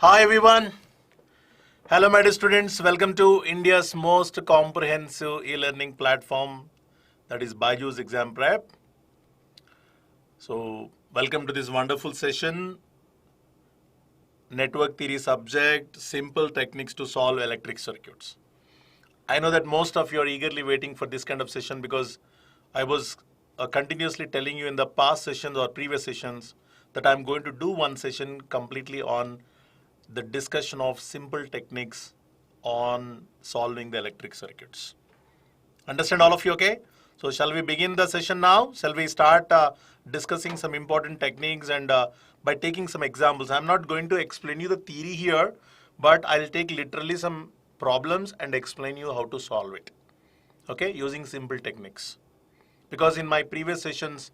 Hi everyone. Hello my dear students. Welcome to India's most comprehensive e-learning platform, that is BYJU'S Exam Prep. So welcome to this wonderful session. Network theory subject, simple techniques to solve electric circuits. I know that most of you are eagerly waiting for this kind of session because I was continuously telling you in the past sessions or previous sessions that I'm going to do one session completely on the discussion of simple techniques on solving the electric circuits. Understand all of you, okay? So shall we begin the session now? Shall we start discussing some important techniques and by taking some examples? I'm not going to explain you the theory here, but I'll take literally some problems and explain you how to solve it, okay, using simple techniques. Because in my previous sessions,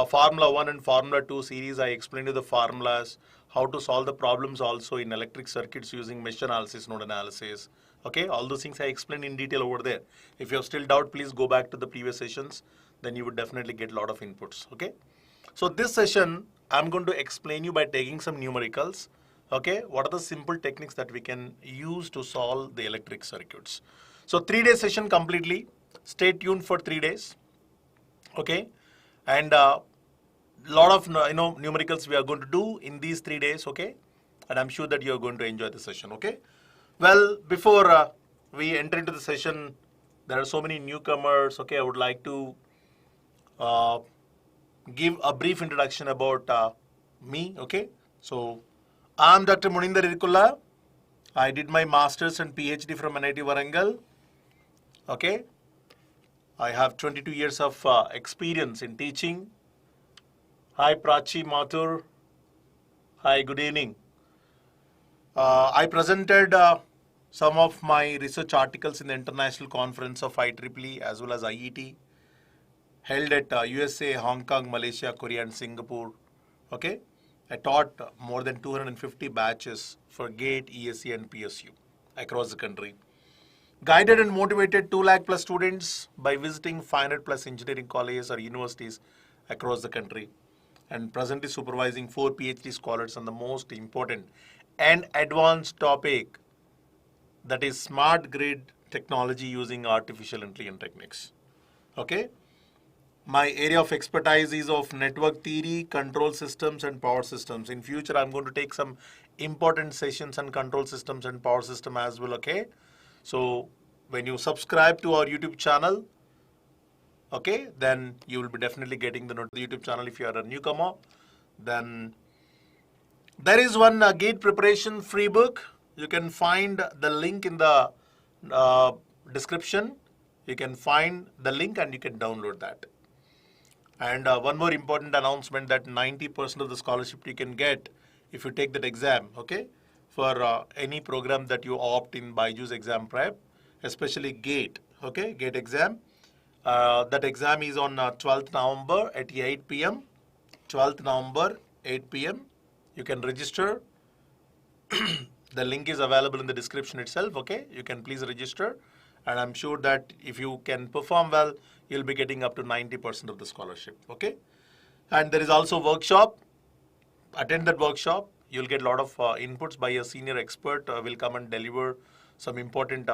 Formula 1 and Formula 2 series, I explained you the formulas, how to solve the problems also in electric circuits using mesh analysis, node analysis. Okay, all those things I explained in detail over there. If you have still doubt, please go back to the previous sessions. Then you would definitely get a lot of inputs. Okay, so this session, I'm going to explain you by taking some numericals. Okay, what are the simple techniques that we can use to solve the electric circuits? So 3-day session completely. Stay tuned for 3 days. Okay, and lot of numericals we are going to do in these 3 days. Okay, and I'm sure that you are going to enjoy the session. Okay, well, before we enter into the session, there are so many newcomers. Okay, I would like to give a brief introduction about me. Okay, so I'm Dr. Muneender Erukulla. I did my master's and PhD from NIT Warangal. Okay, I have 22 years of experience in teaching. Hi Prachi Mathur. Hi, good evening. I presented some of my research articles in the International Conference of IEEE as well as IET, held at USA, Hong Kong, Malaysia, Korea and Singapore. Okay, I taught more than 250 batches for GATE, ECE and PSU across the country. Guided and motivated 2 lakh plus students by visiting 500 plus engineering colleges or universities across the country, and presently supervising 4 PhD scholars on the most important and advanced topic, that is smart grid technology using artificial intelligence techniques. Okay, my area of expertise is of network theory, control systems and power systems. In future, I'm going to take some important sessions on control systems and power system as well. Okay, so when you subscribe to our YouTube channel, okay, then you will be definitely getting the YouTube channel. If you are a newcomer, then there is one GATE preparation free book. You can find the link in the description. You can find the link and you can download that. And one more important announcement, that 90% of the scholarship you can get if you take that exam, okay, for any program that you opt in BYJU'S Exam Prep, especially GATE, okay, GATE exam. That exam is on 12th November at 8 p.m. 12th November, 8 p.m. You can register. The link is available in the description itself. Okay, you can please register. And I'm sure that if you can perform well, you'll be getting up to 90% of the scholarship. Okay, and there is also workshop. Attend that workshop. You'll get a lot of inputs by a senior expert. Will come and deliver some important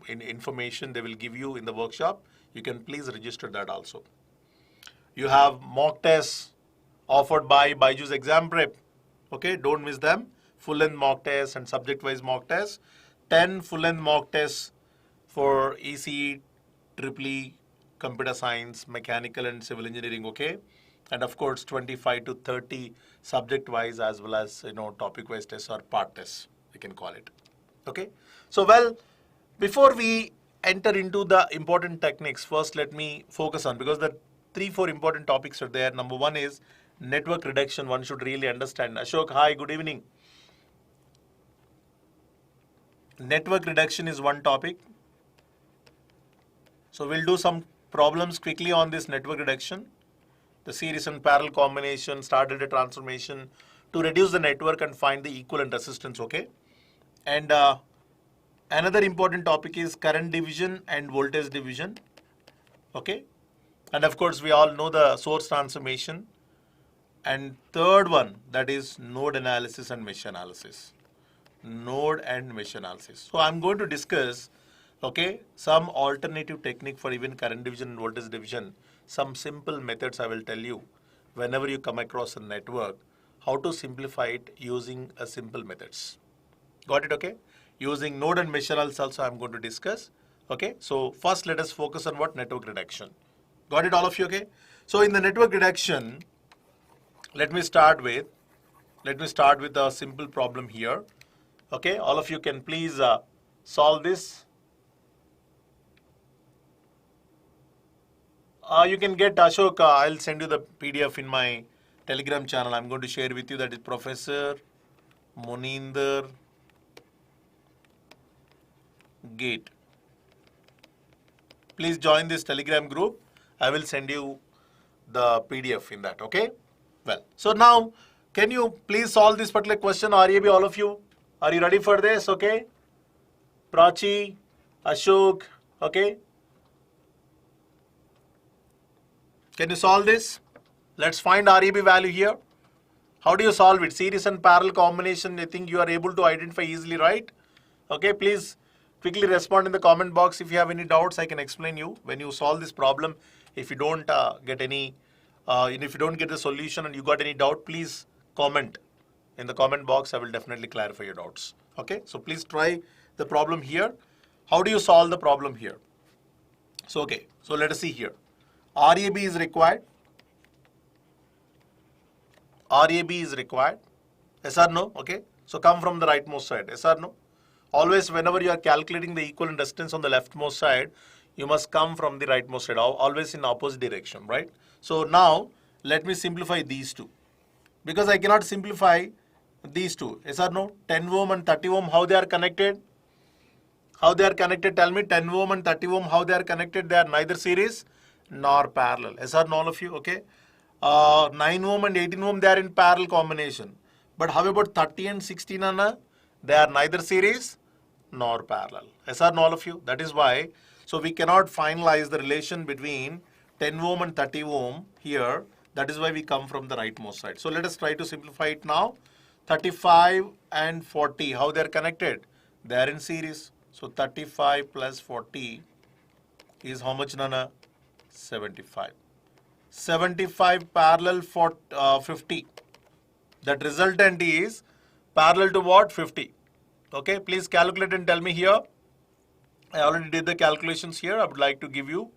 information they will give you in the workshop. You can please register that also. You have mock tests offered by BYJU'S Exam Prep. Okay, don't miss them. Full-length mock tests and subject-wise mock tests. 10 full-length mock tests for ECE, EEE, computer science, mechanical and civil engineering. Okay, and of course 25 to 30 subject-wise as well as topic-wise tests or part tests, we can call it. Okay, so well, before we enter into the important techniques, first let me focus on, because the 3-4 important topics are there. Number one is network reduction. One should really understand. Ashok, hi, good evening. Network reduction is one topic. So we'll do some problems quickly on this network reduction. The series and parallel combination, star delta transformation to reduce the network and find the equivalent resistance. Okay, and another important topic is current division and voltage division. Okay, and of course we all know the source transformation. And third one, that is node analysis and mesh analysis. node and mesh analysis. So I'm going to discuss, okay, some alternative technique for even current division and voltage division. Some simple methods I will tell you whenever you come across a network, how to simplify it using a simple methods. Got it, okay? Using node and mesh analysis also I'm going to discuss. Okay, so first let us focus on what? Network reduction. Got it all of you, okay? So in the network reduction, let me start with a simple problem here. Okay, all of you can please solve this. You can get Ashok, I'll send you the PDF in my Telegram channel. I'm going to share with you, that is Professor Muneender GATE. Please join this Telegram group. I will send you the PDF in that, okay? Well, so now, can you please solve this particular question, RAB, all of you? Are you ready for this, okay? Prachi, Ashok, okay? Can you solve this? Let's find RAB value here. How do you solve it? Series and parallel combination, I think you are able to identify easily, right? Okay, please quickly respond in the comment box. If you have any doubts, I can explain you. When you solve this problem, if you don't get any, if you don't get the solution and you got any doubt, please comment in the comment box. I will definitely clarify your doubts. Okay, so please try the problem here. How do you solve the problem here? So, okay, so let us see here. RAB is required. RAB is required. Yes or no? Okay, so come from the rightmost side. Yes or no? Always whenever you are calculating the equivalent distance on the leftmost side, you must come from the rightmost side, always in opposite direction, right? So now, let me simplify these two. Because I cannot simplify these two. Yes or no? 10 ohm and 30 ohm, how they are connected? How they are connected? Tell me, 10 ohm and 30 ohm, how they are connected? They are neither series nor parallel. Yes or no, all of you? Okay. 9 ohm and 18 ohm, they are in parallel combination. But how about 30 and 16, Anna? They are neither series nor parallel. Yes or no, all of you? That is why, so we cannot finalize the relation between 10 ohm and 30 ohm here. That is why we come from the rightmost side. So let us try to simplify it now. 35 and 40, how they are connected? They are in series. So 35 plus 40 is how much, Nana? 75. 75 parallel for 50. That resultant is parallel to what? 50. Okay, please calculate and tell me here. I already did the calculations here. I would like to give you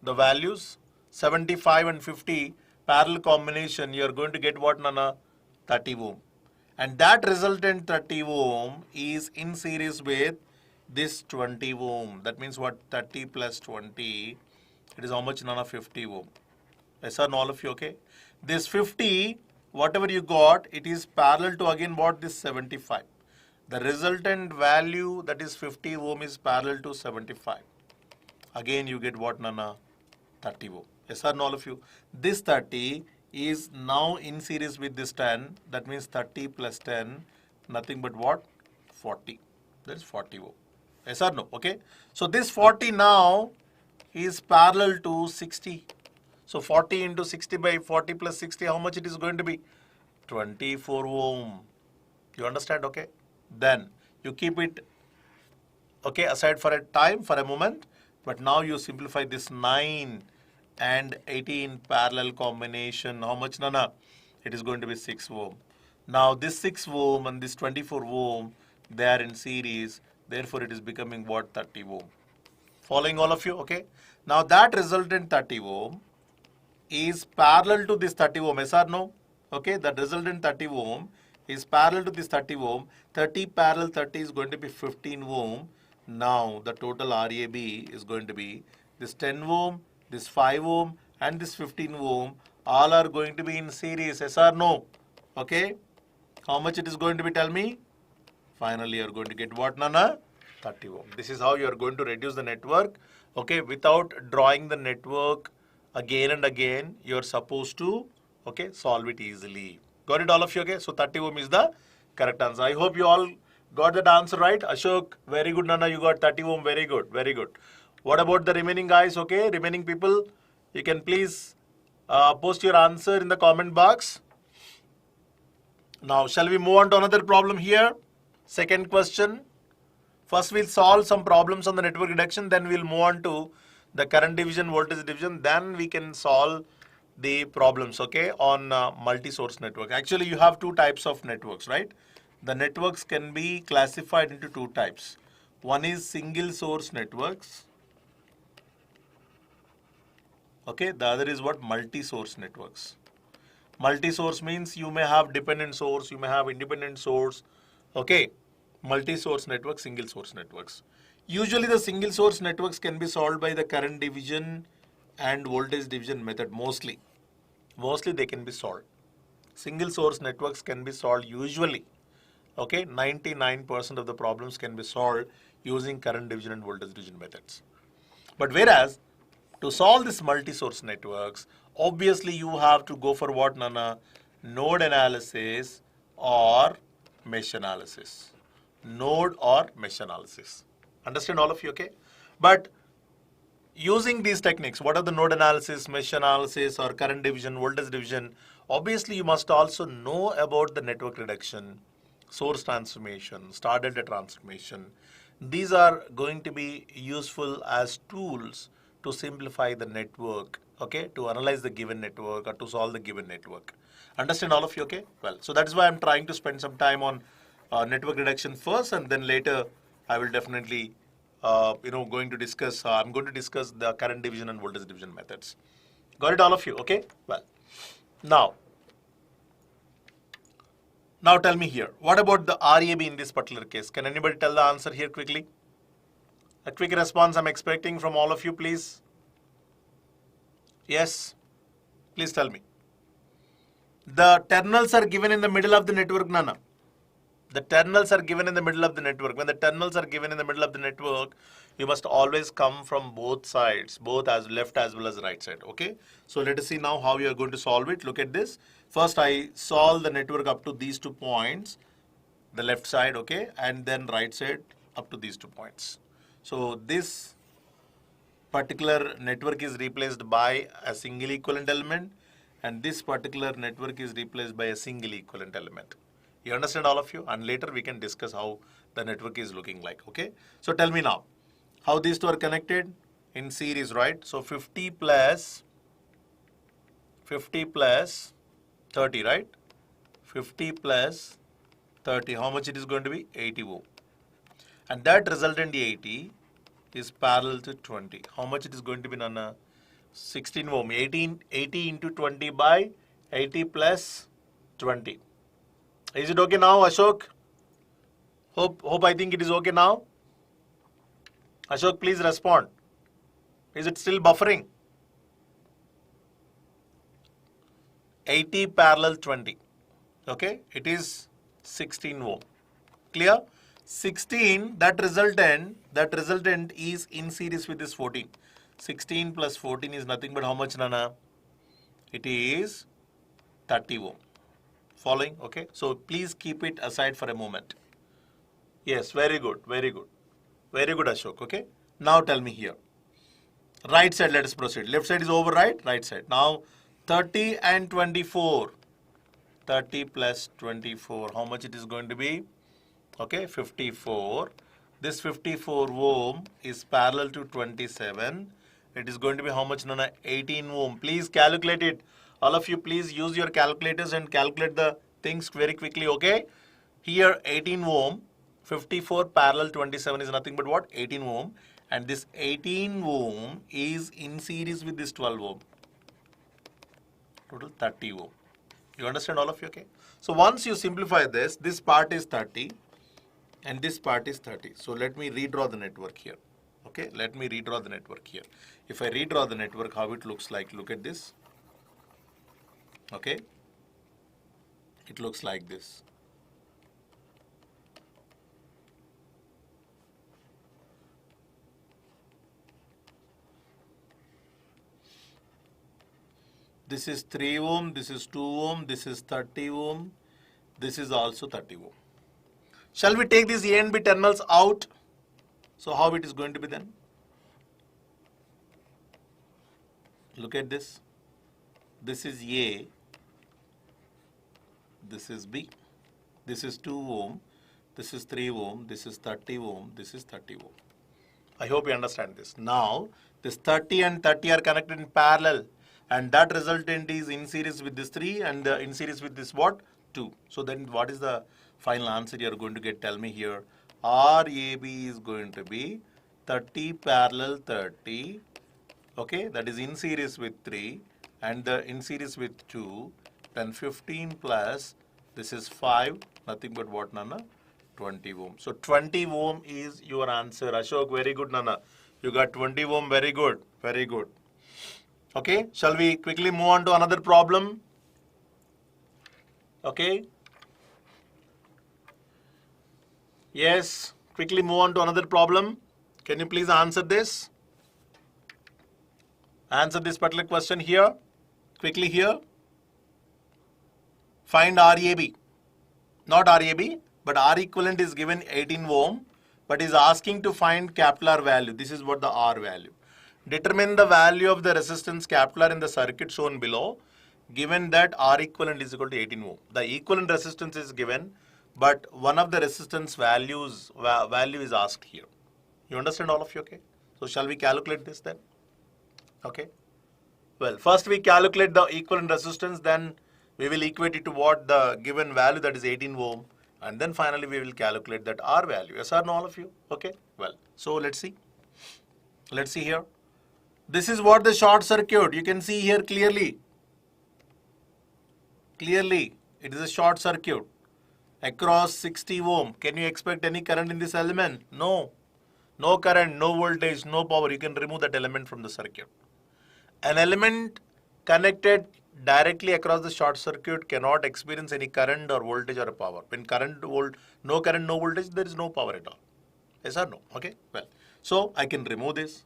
the values. 75 and 50 parallel combination, you are going to get what, Nana? 30 ohm. And that resultant 30 ohm is in series with this 20 ohm. That means what? 30 plus 20, it is how much, Nana? 50 ohm. Yes or no, all of you, okay? This 50, whatever you got, it is parallel to again what? This 75. The resultant value, that is 50 ohm, is parallel to 75. Again you get what, Nana? 30 ohm. Yes or no, all of you? This 30 is now in series with this 10. That means 30 plus 10, nothing but what? 40. That is 40 ohm. Yes or no? Okay. So this 40 now is parallel to 60. So 40 into 60 by 40 plus 60, how much it is going to be? 24 ohm. You understand? Okay. Then you keep it, okay, aside for a time, for a moment. But now you simplify this 9 and 18 parallel combination. How much, Nana? It is going to be 6 ohm. Now this 6 ohm and this 24 ohm, they are in series. Therefore, it is becoming what? 30 ohm. Following all of you? Okay. Now that resultant 30 ohm is parallel to this 30 ohm. Yes or no? Okay. That resultant 30 ohm is parallel to this 30 ohm. 30 parallel 30 is going to be 15 ohm. Now the total RAB is going to be this 10 ohm, this 5 ohm and this 15 ohm. All are going to be in series. Yes or no? Okay. How much it is going to be? Tell me. Finally, you are going to get what, Nana? 30 ohm. This is how you are going to reduce the network. Okay. Without drawing the network again and again, you are supposed to, okay, solve it easily. Got it, all of you? Okay. So 30 ohm is the correct answer. I hope you all got that answer right. Ashok, very good, Nana. You got 30 ohm. Very good. Very good. What about the remaining guys? Okay. Remaining people, you can please post your answer in the comment box. Now, shall we move on to another problem here? Second question. First we'll solve some problems on the network reduction, then we'll move on to the current division, voltage division, then we can solve the problems, okay, on multi-source network. Actually, you have two types of networks, right? The networks can be classified into two types. One is single source networks, okay, the other is what? Multi-source networks. Multi-source means you may have dependent source, you may have independent source, okay. Multi-source networks, single source networks. Usually the single source networks can be solved by the current division and voltage division method mostly. Mostly they can be solved. Single source networks can be solved usually, okay. 99% of the problems can be solved using current division and voltage division methods. But whereas to solve this multi-source networks, obviously you have to go for what, Nana? Node analysis or mesh analysis. Node or mesh analysis. Understand all of you, okay? But using these techniques, what are the node analysis, mesh analysis, or current division, voltage division? Obviously, you must also know about the network reduction, source transformation, star delta transformation. These are going to be useful as tools to simplify the network, okay, to analyze the given network or to solve the given network. Understand all of you, okay? Well, so that is why I'm trying to spend some time on network reduction first, and then later I will definitely, going to discuss, I'm going to discuss the current division and voltage division methods. Got it all of you, okay? Well, now tell me here, what about the RAB in this particular case? Can anybody tell the answer here quickly? A quick response I'm expecting from all of you, please. Yes, please tell me. The terminals are given in the middle of the network, Nana. The terminals are given in the middle of the network. When the terminals are given in the middle of the network, you must always come from both sides, both as left as well as right side, okay? So let us see now how you are going to solve it. Look at this. First, I solve the network up to these 2 points, the left side, okay, and then right side up to these 2 points. So this particular network is replaced by a single equivalent element, and this particular network is replaced by a single equivalent element. You understand all of you? And later we can discuss how the network is looking like, okay? So tell me now, how these two are connected? In series, right? So 50 plus 30, right? 50 plus 30, how much it is going to be? 80 ohm. And that resultant 80 is parallel to 20. How much it is going to be, Nana? 16 ohm. 80 into 20 by 80 plus 20. Is it okay now, Ashok? Hope I think it is okay now. Ashok, please respond. Is it still buffering? 80 parallel 20. Okay, it is 16 ohm. Clear? 16, that resultant is in series with this 14. 16 plus 14 is nothing but how much, Nana? It is 30 ohm. Following? Okay. So please keep it aside for a moment. Yes, very good, very good. Very good, Ashok. Okay. Now tell me here. Right side, let us proceed. Left side is over, right side. Now 30 and 24. 30 plus 24. How much it is going to be? Okay, 54. This 54 ohm is parallel to 27. It is going to be how much, Nana? 18 ohm. Please calculate it. All of you, please use your calculators and calculate the things very quickly, okay? Here, 18 ohm, 54 parallel 27 is nothing but what? 18 ohm. And this 18 ohm is in series with this 12 ohm. Total 30 ohm. You understand all of you, okay? So once you simplify this part is 30 and this part is 30. So let me redraw the network here. Okay, let me redraw the network here. If I redraw the network, how it looks like, look at this. Okay, it looks like this. This is 3 ohm, this is 2 ohm, this is 30 ohm, this is also 30 ohm. Shall we take these A and B terminals out? So how it is going to be then? Look at this. This is A, this is B. This is 2 ohm, this is 3 ohm, this is 30 ohm, this is 30 ohm. I hope you understand this. Now, this 30 and 30 are connected in parallel, and that resultant is in series with this 3 and in series with this what? 2. So then what is the final answer you are going to get? Tell me here. RAB is going to be 30 parallel 30, okay, that is in series with 3 and in series with 2, then 15 plus, this is 5, nothing but what, Nana? 20 ohm. So 20 ohm is your answer. Ashok, very good, Nana. You got 20 ohm, very good, very good. Okay, shall we quickly move on to another problem? Okay. Yes, quickly move on to another problem. Can you please answer this? Answer this particular question here. Quickly here. Find RAB. Not RAB, but R equivalent is given 18 ohm, but is asking to find capital R value. This is what the R value. Determine the value of the resistance capital R in the circuit shown below, given that R equivalent is equal to 18 ohm. The equivalent resistance is given, but one of the resistance value is asked here. You understand all of you, okay? So shall we calculate this then? Okay. Well, first we calculate the equivalent resistance, then we will equate it to what the given value, that is 18 ohm, and then finally we will calculate that R value. Yes or no, all of you? Okay. Well, so let's see. Let's see here. This is what the short circuit. You can see here clearly. Clearly, it is a short circuit across 60 ohm. Can you expect any current in this element? No. No current, no voltage, no power. You can remove that element from the circuit. An element connected directly across the short circuit cannot experience any current or voltage or power. When no current, no voltage, there is no power at all. Yes or no? Okay. Well, so I can remove this.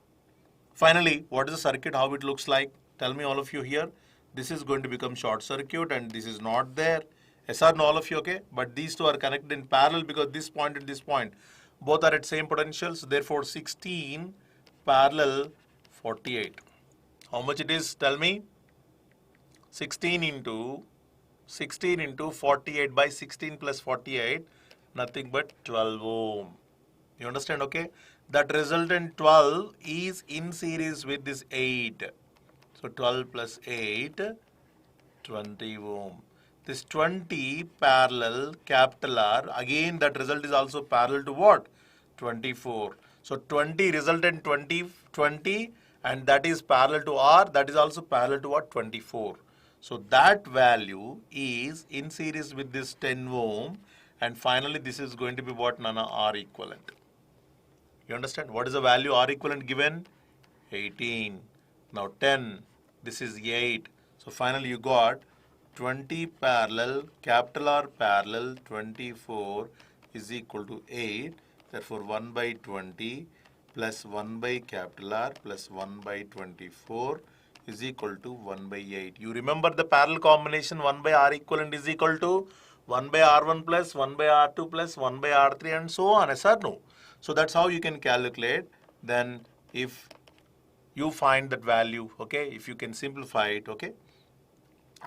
Finally, what is the circuit? How it looks like? Tell me, all of you here. This is going to become short circuit, and this is not there. Yes or no, all of you? Okay. But these two are connected in parallel because this point and this point both are at same potential. So therefore, 16 parallel 48. How much it is? Tell me. 16 into 48 by 16 plus 48, nothing but 12 ohm. You understand, okay? That resultant 12 is in series with this 8. So 12 plus 8, 20 ohm. This 20 parallel capital R, again that result is also parallel to what? 24. So 20 resultant 20, and that is parallel to R, that is also parallel to what? 24. So that value is in series with this 10 ohm, and finally this is going to be what, Nana? R equivalent. You understand? What is the value R equivalent given? 18. Now 10, this is 8. So finally you got 20 parallel, capital R parallel 24 is equal to 8. Therefore 1 by 20 plus 1 by capital R plus 1 by 24 is equal to 1 by 8. You remember the parallel combination 1 by R equivalent is equal to 1 by R1 plus 1 by R2 plus 1 by R3 and so on. Yes or no? So that's how you can calculate. Then if you find that value, okay, if you can simplify it, okay,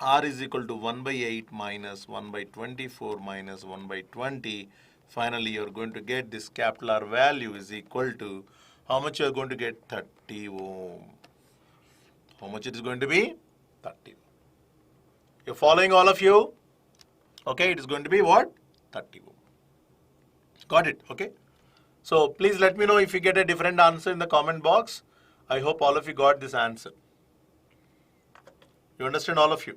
R is equal to 1 by 8 minus 1 by 24 minus 1 by 20. Finally, you are going to get this capital R value is equal to, how much you are going to get? 30 ohm. How much it is going to be? 30. You're following, all of you? Okay, it is going to be what? 30 ohm. Got it? Okay. So please let me know if you get a different answer in the comment box. I hope all of you got this answer. You understand, all of you?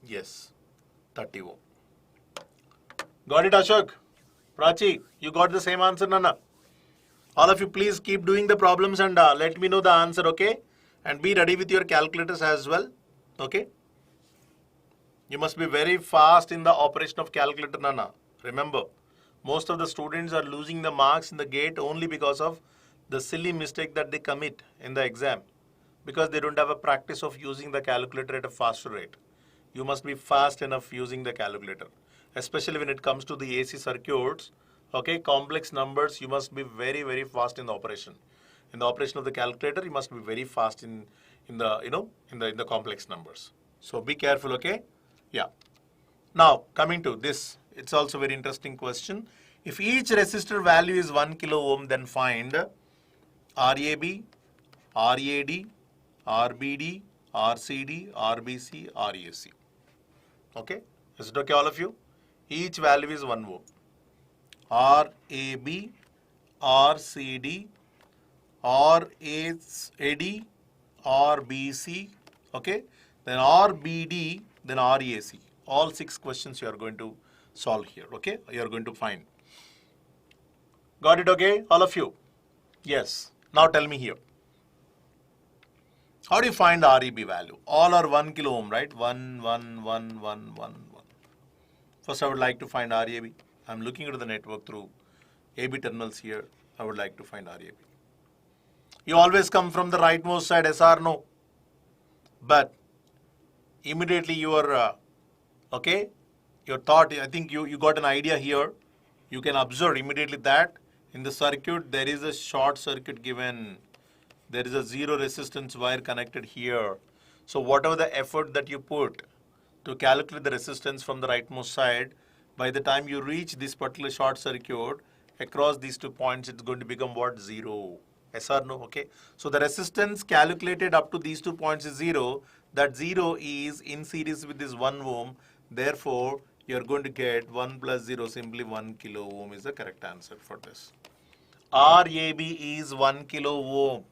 Yes, 30 ohm. Got it, Ashok? Prachi, you got the same answer, Nana? All of you, please keep doing the problems and let me know the answer, okay? And be ready with your calculators as well, okay? You must be very fast in the operation of calculator, Nana. Remember, most of the students are losing the marks in the gate only because of the silly mistake that they commit in the exam, because they don't have a practice of using the calculator at a faster rate. You must be fast enough using the calculator, especially when it comes to the AC circuits, okay, complex numbers. You must be very, very fast in the operation. In the operation of the calculator, you must be very fast in in the, in the complex numbers. So be careful, okay? Yeah. Now coming to this, it's also very interesting question. If each resistor value is 1 kilo ohm, then find RAB, RAD, RBD, RCD, RBC, RAC. Okay? Is it okay, all of you? Each value is 1 ohm. RAB, RCD, RAD, RBC, okay? Then RBD, then RAC. All 6 questions you are going to solve here, okay? You are going to find. Got it, okay? All of you? Yes. Now tell me here. How do you find the REB value? All are 1 kilo ohm, right? 1, 1, 1, 1, 1, 1. First, I would like to find RAB. I'm looking into the network through AB terminals here. I would like to find RAB. You always come from the rightmost side, yes or no? But immediately your thought, I think you got an idea here. You can observe immediately that in the circuit there is a short circuit given. There is a zero resistance wire connected here. So whatever the effort that you put to calculate the resistance from the rightmost side, by the time you reach this particular short circuit, across these 2 points, it's going to become what? 0. Yes or no? Okay. So the resistance calculated up to these 2 points is 0. That 0 is in series with this 1 ohm. Therefore, you're going to get 1 plus 0, simply 1 kilo ohm is the correct answer for this. RAB is 1 kilo ohm.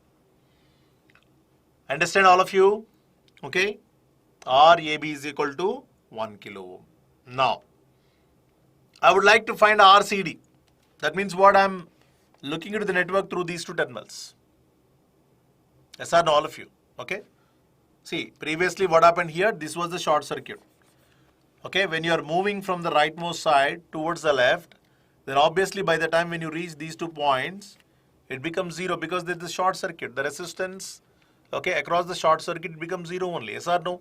Understand, all of you? Okay. RAB is equal to 1 kilo ohm. Now, I would like to find RCD. That means what? I'm looking into the network through these 2 terminals. Yes or no, all of you? Okay. See, previously what happened here? This was the short circuit. Okay. When you are moving from the rightmost side towards the left, then obviously by the time when you reach these 2 points, it becomes 0 because there is a short circuit. The resistance, okay, across the short circuit it becomes 0 only. Yes or no?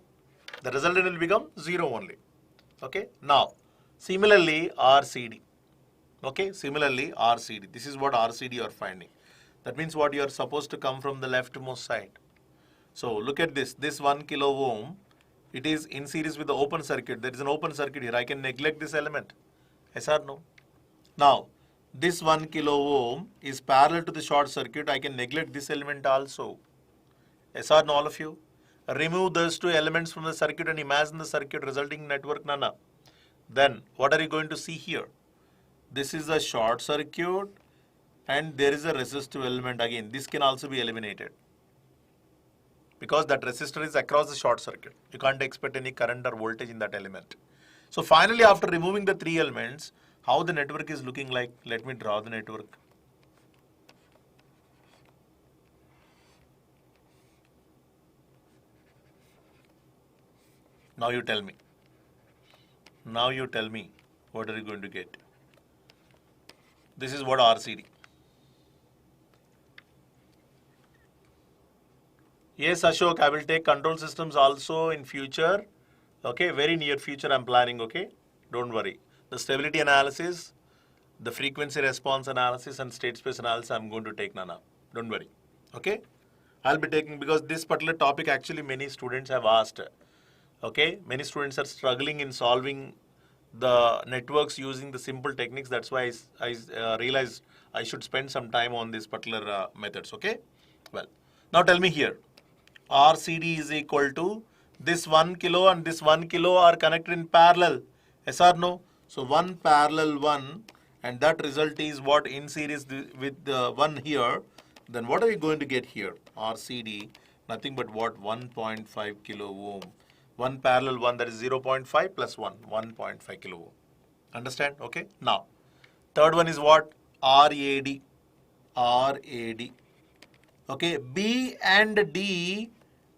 The resultant will become 0 only. Okay. Now, similarly RCD. Okay. Similarly RCD. This is what RCD you are finding. That means what? You are supposed to come from the leftmost side. So look at this. This 1 kilo ohm, it is in series with the open circuit. There is an open circuit here. I can neglect this element. Yes or no? Now, this 1 kilo ohm is parallel to the short circuit. I can neglect this element also. Yes or no, all of you? Remove those 2 elements from the circuit and imagine the circuit resulting network, Nana. Then, what are you going to see here? This is a short circuit and there is a resistive element again. This can also be eliminated because that resistor is across the short circuit. You can't expect any current or voltage in that element. So finally, after removing the 3 elements, how the network is looking like? Let me draw the network. Now you tell me. Now you tell me, what are you going to get? This is what RCD. Yes, Ashok, I will take control systems also in future. Okay, very near future I'm planning, okay? Don't worry. The stability analysis, the frequency response analysis and state space analysis I'm going to take, Nana. Don't worry. Okay? I'll be taking, because this particular topic actually many students have asked. Okay? Many students are struggling in solving the networks using the simple techniques. That's why I realized I should spend some time on these particular methods. Okay? Well, now tell me here. RCD is equal to this 1 kilo and this 1 kilo are connected in parallel. Yes or no? So 1 parallel 1, and that result is what? In series with the 1 here. Then what are you going to get here? RCD, nothing but what? 1.5 kilo ohm. 1 parallel 1, that is 0.5 plus 1, 1.5 kilo ohm. Understand? Okay. Now, third one is what? RAD. RAD. Okay. B and D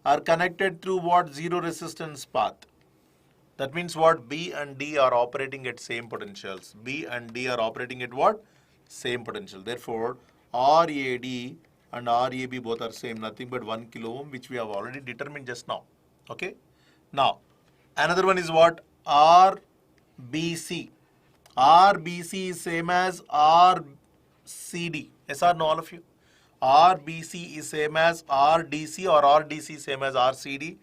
are connected through what? Zero resistance path. That means what? B and D are operating at same potentials. B and D are operating at what? Same potential. Therefore, RAD and RAB both are same, nothing but 1 kilo ohm, which we have already determined just now. Okay. Now, another one is what? RBC. RBC is same as RCD. Yes or no, all of you? RBC is same as RDC or RDC same as RCD,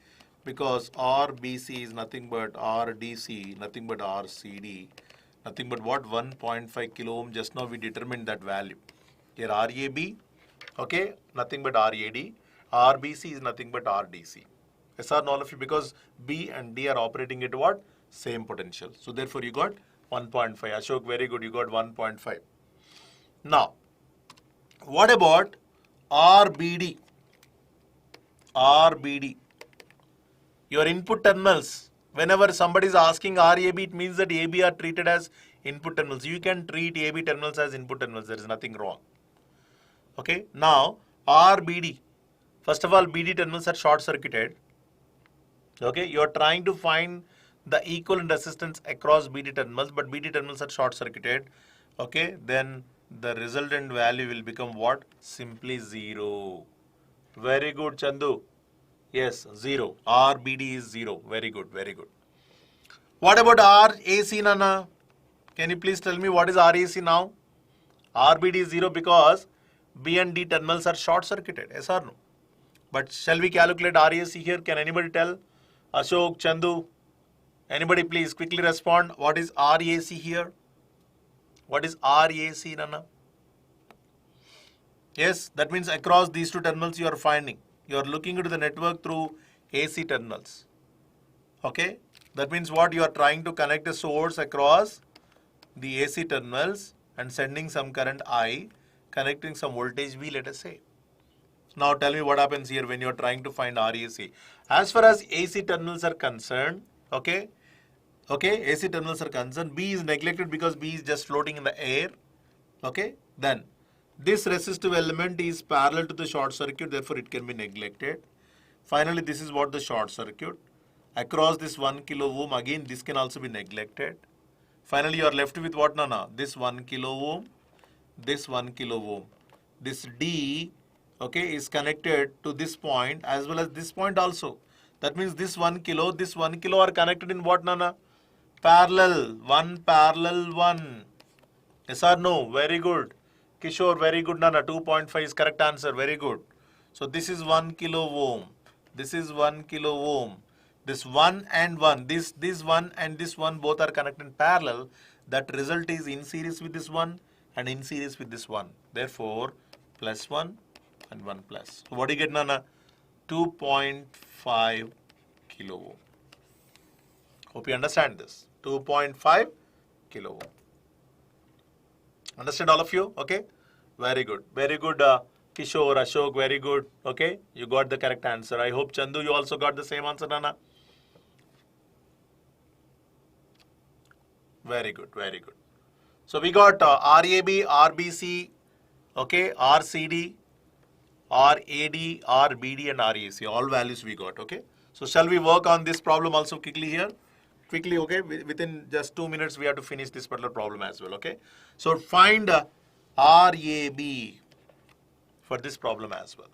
because RBC is nothing but RDC, nothing but RCD, nothing but what, 1.5 kilo ohm. Just now we determined that value. Here RAB, okay, nothing but RAD. RBC is nothing but RDC. Yes or no, all of you, because B and D are operating at what? Same potential. So therefore you got 1.5. Ashok, very good, you got 1.5. Now, what about RBD? RBD. Your input terminals. Whenever somebody is asking RAB, it means that AB are treated as input terminals. You can treat AB terminals as input terminals. There is nothing wrong. Okay. Now, RBD. First of all, BD terminals are short circuited. Okay. You are trying to find the equivalent resistance across BD terminals, but BD terminals are short circuited. Okay. Then the resultant value will become what? Simply 0. Very good, Chandu. Yes, 0. RBD is 0. Very good, very good. What about RAC, Nana? Can you please tell me what is RAC now? RBD is 0 because B and D terminals are short circuited. Yes or no? But shall we calculate RAC here? Can anybody tell? Ashok, Chandu, anybody please quickly respond. What is RAC here? What is RAC, Nana? Yes, that means across these two terminals you are finding. You are looking into the network through AC terminals. Okay, that means what, you are trying to connect a source across the AC terminals and sending some current I, connecting some voltage V, let us say. Now tell me what happens here when you are trying to find RAC. As far as AC terminals are concerned, okay, AC terminals are concerned, B is neglected because B is just floating in the air. Okay, then this resistive element is parallel to the short circuit, therefore it can be neglected. Finally, this is what the short circuit. Across this 1 kilo ohm, again this can also be neglected. Finally, you are left with what, Nana? This 1 kilo ohm, this 1 kilo ohm. This D, okay, is connected to this point as well as this point also. That means this 1 kilo are connected in what, Nana? Parallel, one parallel one. Yes or no? Very good. Kishore, very good, Nana. 2.5 is correct answer. Very good. So this is 1 kilo ohm. This is 1 kilo ohm. This 1 and 1. This 1 and this 1 both are connected in parallel. That result is in series with this 1 and in series with this 1. Therefore, plus 1 and 1 plus. So what do you get, Nana? 2.5 kilo ohm. Hope you understand this. 2.5 kilo ohm. Understand all of you? Okay. Very good. Very good, Kishore, Ashok, very good. Okay. You got the correct answer. I hope, Chandu, you also got the same answer, Nana. Very good. Very good. So we got RAB, RBC, okay, RCD, RAD, RBD and RAC. All values we got. Okay. So shall we work on this problem also quickly here? Quickly, okay. Within just 2 minutes, we have to finish this particular problem as well. Okay. So find RAB for this problem as well.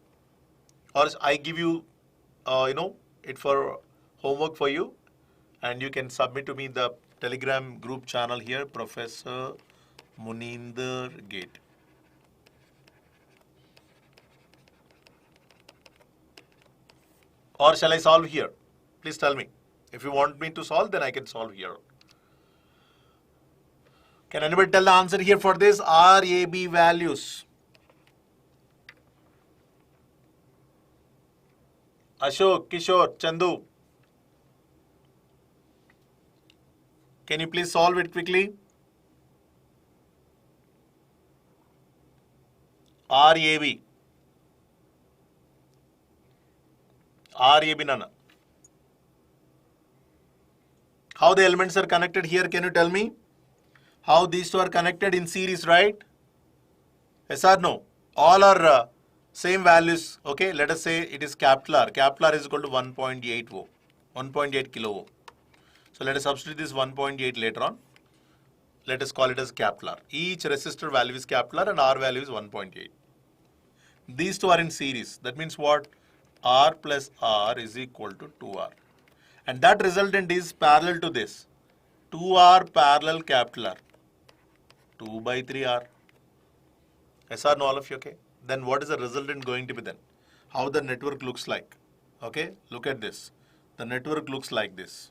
Or I give you, it for homework for you, and you can submit to me the Telegram group channel here, Professor Muneender GATE. Or shall I solve here? Please tell me. If you want me to solve, then I can solve here. Can anybody tell the answer here for this? RAB values. Ashok, Kishore, Chandu. Can you please solve it quickly? RAB. RAB, Nana. How the elements are connected here, can you tell me? How these two are connected in series, right? Yes or no? All are same values. Okay, let us say it is capital R. Capital R is equal to 1.8 ohm, 1.8 kilo ohm. So let us substitute this 1.8 later on. Let us call it as capital R. Each resistor value is capital R and R value is 1.8. These two are in series. That means what? R plus R is equal to 2R. And that resultant is parallel to this. 2R parallel capital R. 2 by 3R. Yes or no, all of you, okay? then what is the resultant going to be then? How the network looks like? Okay, look at this. The network looks like this.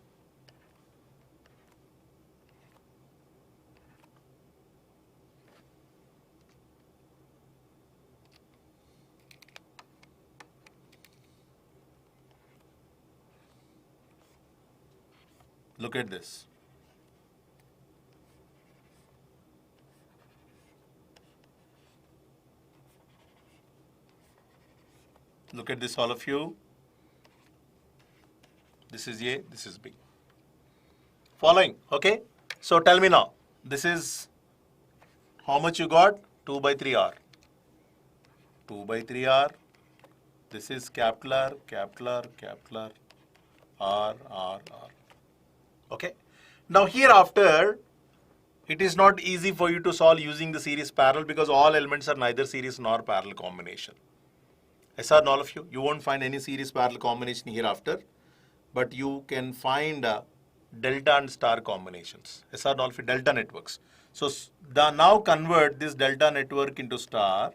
Look at this. Look at this, all of you. This is A, this is B. Following, okay? So tell me now, this is how much you got? 2 by 3 R. 2 by 3 R. This is capital R, capital R, capital R, R, R, R. Okay? Now hereafter, it is not easy for you to solve using the series parallel because all elements are neither series nor parallel combination. Yes or no, all of you? You won't find any series parallel combination hereafter, but you can find delta and star combinations. Yes or no, all of you? Delta networks. So now convert this delta network into star,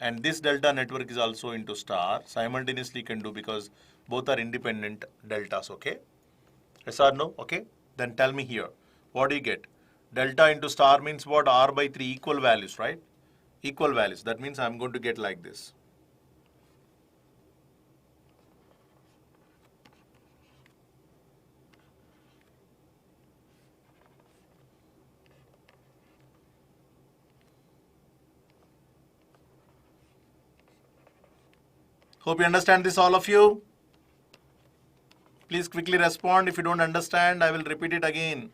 and this delta network is also into star. Simultaneously you can do because both are independent deltas, okay? Yes or no? Okay? Then tell me here, what do you get? Delta into star means what? R by 3 equal values, right? Equal values. That means I'm going to get like this. Hope you understand this, all of you. Please quickly respond. If you don't understand, I will repeat it again.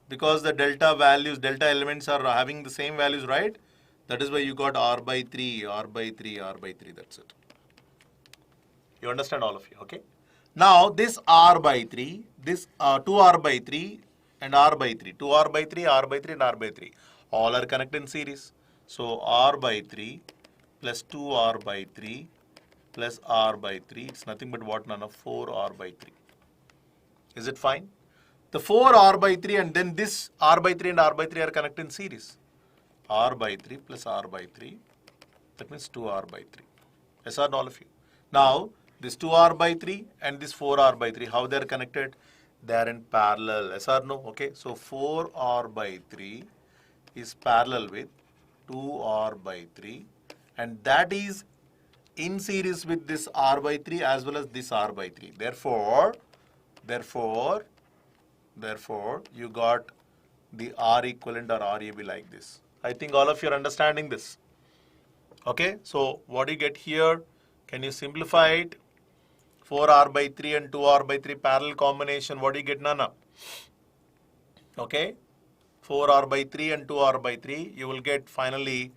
Because the delta values, delta elements are having the same values, right? That is why you got R by 3, R by 3, R by 3. That's it. You understand, all of you, okay? Now, this R by 3, this 2R by 3 and R by 3. 2R by 3, R by 3 and R by 3. All are connected in series. So, R by 3 plus 2R by 3 plus R by 3. It's nothing but what, none of 4R by 3. Is it fine? The 4R by 3 and then this R by 3 and R by 3 are connected in series. R by 3 plus R by 3. That means 2R by 3. Yes or no, all of you? Now, this 2R by 3 and this 4R by 3, how they are connected? They are in parallel. Yes or no? Okay. So, 4R by 3 is parallel with 2R by 3. And that is in series with this R by 3 as well as this R by 3. Therefore, you got the R equivalent or RAB like this. I think all of you are understanding this. Okay, so what do you get here? Can you simplify it? 4R by 3 and 2R by 3 parallel combination. What do you get, Nana? Okay, 4R by 3 and 2R by 3. You will get finally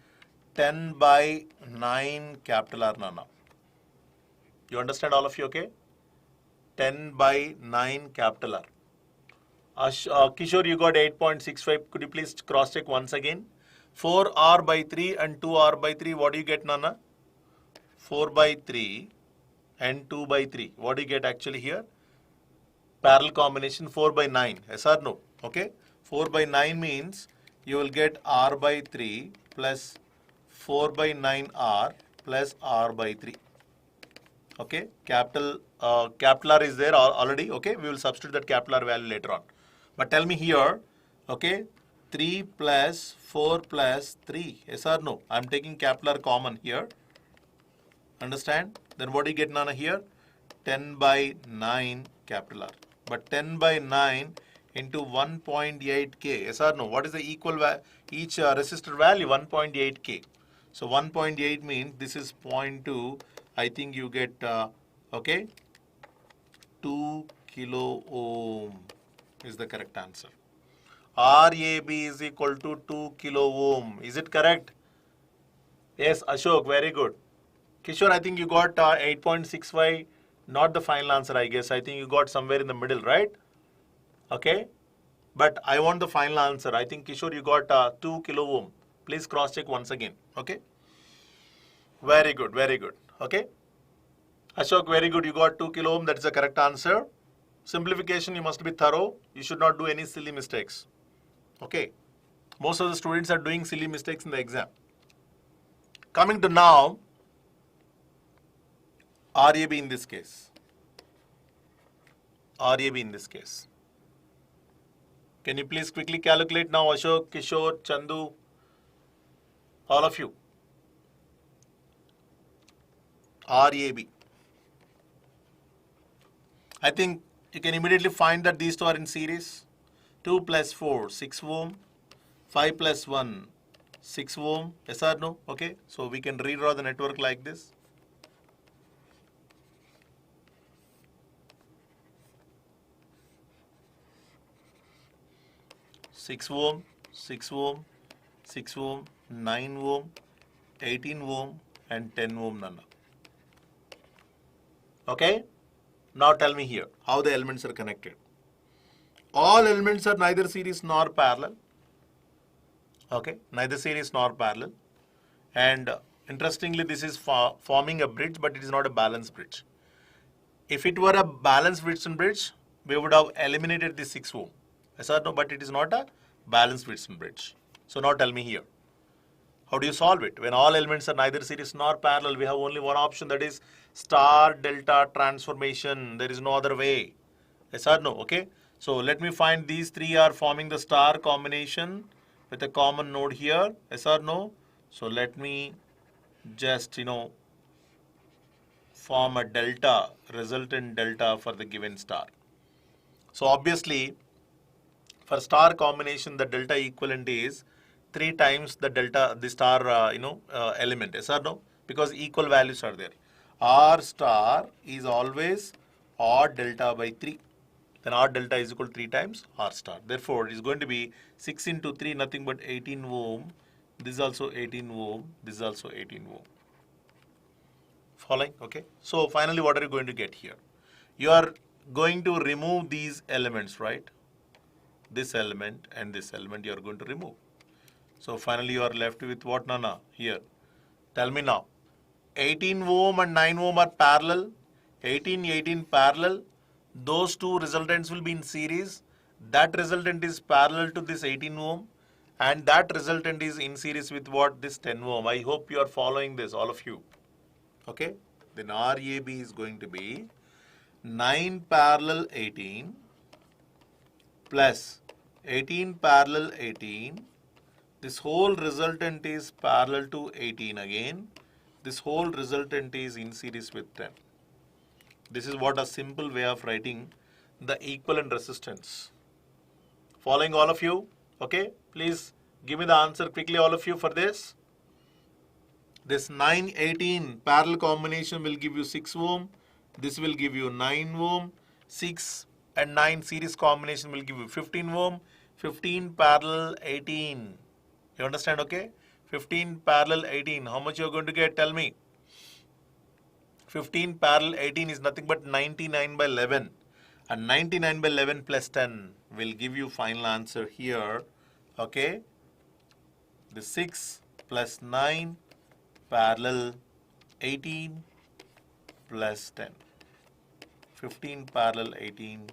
10 by 9 capital R, Nana. You understand, all of you, okay? 10 by 9 capital R. Kishore, you got 8.65. Could you please cross-check once again? 4R by 3 and 2R by 3. What do you get, Nana? 4 by 3 and 2 by 3. What do you get actually here? Parallel combination 4 by 9. Yes or no? Okay. 4 by 9 means you will get R by 3 plus 4 by 9 R plus R by 3. Okay. Capital R is there already. Okay. We will substitute that capital R value later on. But tell me here, okay, 3 plus 4 plus 3, yes or no? I am taking capital R common here. Understand? Then what do you get, Nana, here? 10 by 9 capital R. But 10 by 9 into 1.8K, yes or no? What is the equal each resistor value? 1.8K. So 1.8 means this is 0.2. I think you get, okay, 2 kilo ohm is the correct answer. RAB is equal to 2 kilo ohm. Is it correct? Yes, Ashok, very good. Kishore, I think you got 8.65, not the final answer, I guess. I think you got somewhere in the middle, right? Okay. But I want the final answer. I think, Kishore, you got 2 kilo ohm. Please cross-check once again. Okay. Very good, very good. Okay. Ashok, very good. You got 2 kilo ohm. That is the correct answer. Simplification, you must be thorough. You should not do any silly mistakes. Okay. Most of the students are doing silly mistakes in the exam. Coming to now, RAB in this case. RAB in this case. Can you please quickly calculate now, Ashok, Kishore, Chandu, all of you. RAB. I think you can immediately find that these two are in series. 2 plus 4, 6 ohm. 5 plus 1, 6 ohm. Yes or no? Okay. So we can redraw the network like this. Six ohm, 6 ohm, 6 ohm, 9 ohm, 18 ohm, and 10 ohm nana. Okay? Now tell me here how the elements are connected. All elements are neither series nor parallel. Okay? Neither series nor parallel. And interestingly, this is forming a bridge, but it is not a balanced bridge. If it were a balanced bridge, we would have eliminated the 6 ohm. Yes or no? But it is not a balanced bridge. So now tell me here. How do you solve it? When all elements are neither series nor parallel, we have only one option, that is star delta transformation. There is no other way. Yes or no? Okay. So let me find these three are forming the star combination with a common node here. Yes or no? So let me just, form a delta, resultant delta for the given star. So obviously, for star combination, the delta equivalent is 3 times the delta, the star, element. Yes or no? Because equal values are there. R star is always R delta by 3. Then R delta is equal to 3 times R star. Therefore, it is going to be 6 into 3, nothing but 18 ohm. This is also 18 ohm. This is also 18 ohm. Following? Okay. So finally, what are you going to get here? You are going to remove these elements, right? This element and this element you are going to remove. So finally, you are left with what, Nana? Here. Tell me now. 18 ohm and 9 ohm are parallel. 18 parallel. Those two resultants will be in series. That resultant is parallel to this 18 ohm. And that resultant is in series with what? This 10 ohm. I hope you are following this, all of you. Okay. Then RAB is going to be 9 parallel 18 plus 18 parallel 18. This whole resultant is parallel to 18 again. This whole resultant is in series with 10. This is what a simple way of writing the equivalent resistance. Following all of you? Okay. Please give me the answer quickly, all of you, for this. This 9-18 parallel combination will give you 6 ohm. This will give you 9 ohm. 6 and 9 series combination will give you 15 ohm. 15 parallel 18. You understand, okay? 15 parallel 18. How much you are going to get? Tell me. 15 parallel 18 is nothing but 99 by 11. And 99 by 11 plus 10 will give you final answer here. Okay? The 6 plus 9 parallel 18 plus 10. 15 parallel 18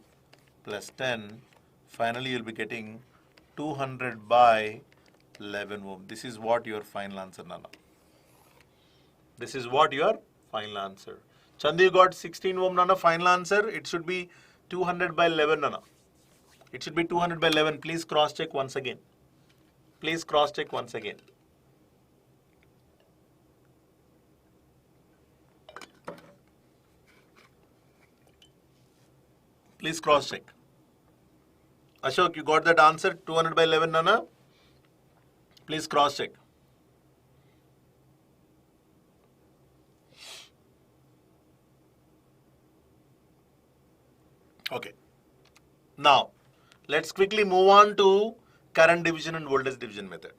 plus 10. Finally, you'll be getting 200 by 11 ohm. This is what your final answer, Nana. This is what your final answer. Chandu, you got 16 ohm, Nana, final answer. It should be 200 by 11, Nana. It should be 200 by 11. Please cross check once again. Please cross check once again. Please cross check. Ashok, you got that answer? 200 by 11, Nana? Please cross check. Okay. Now, let's quickly move on to current division and voltage division method.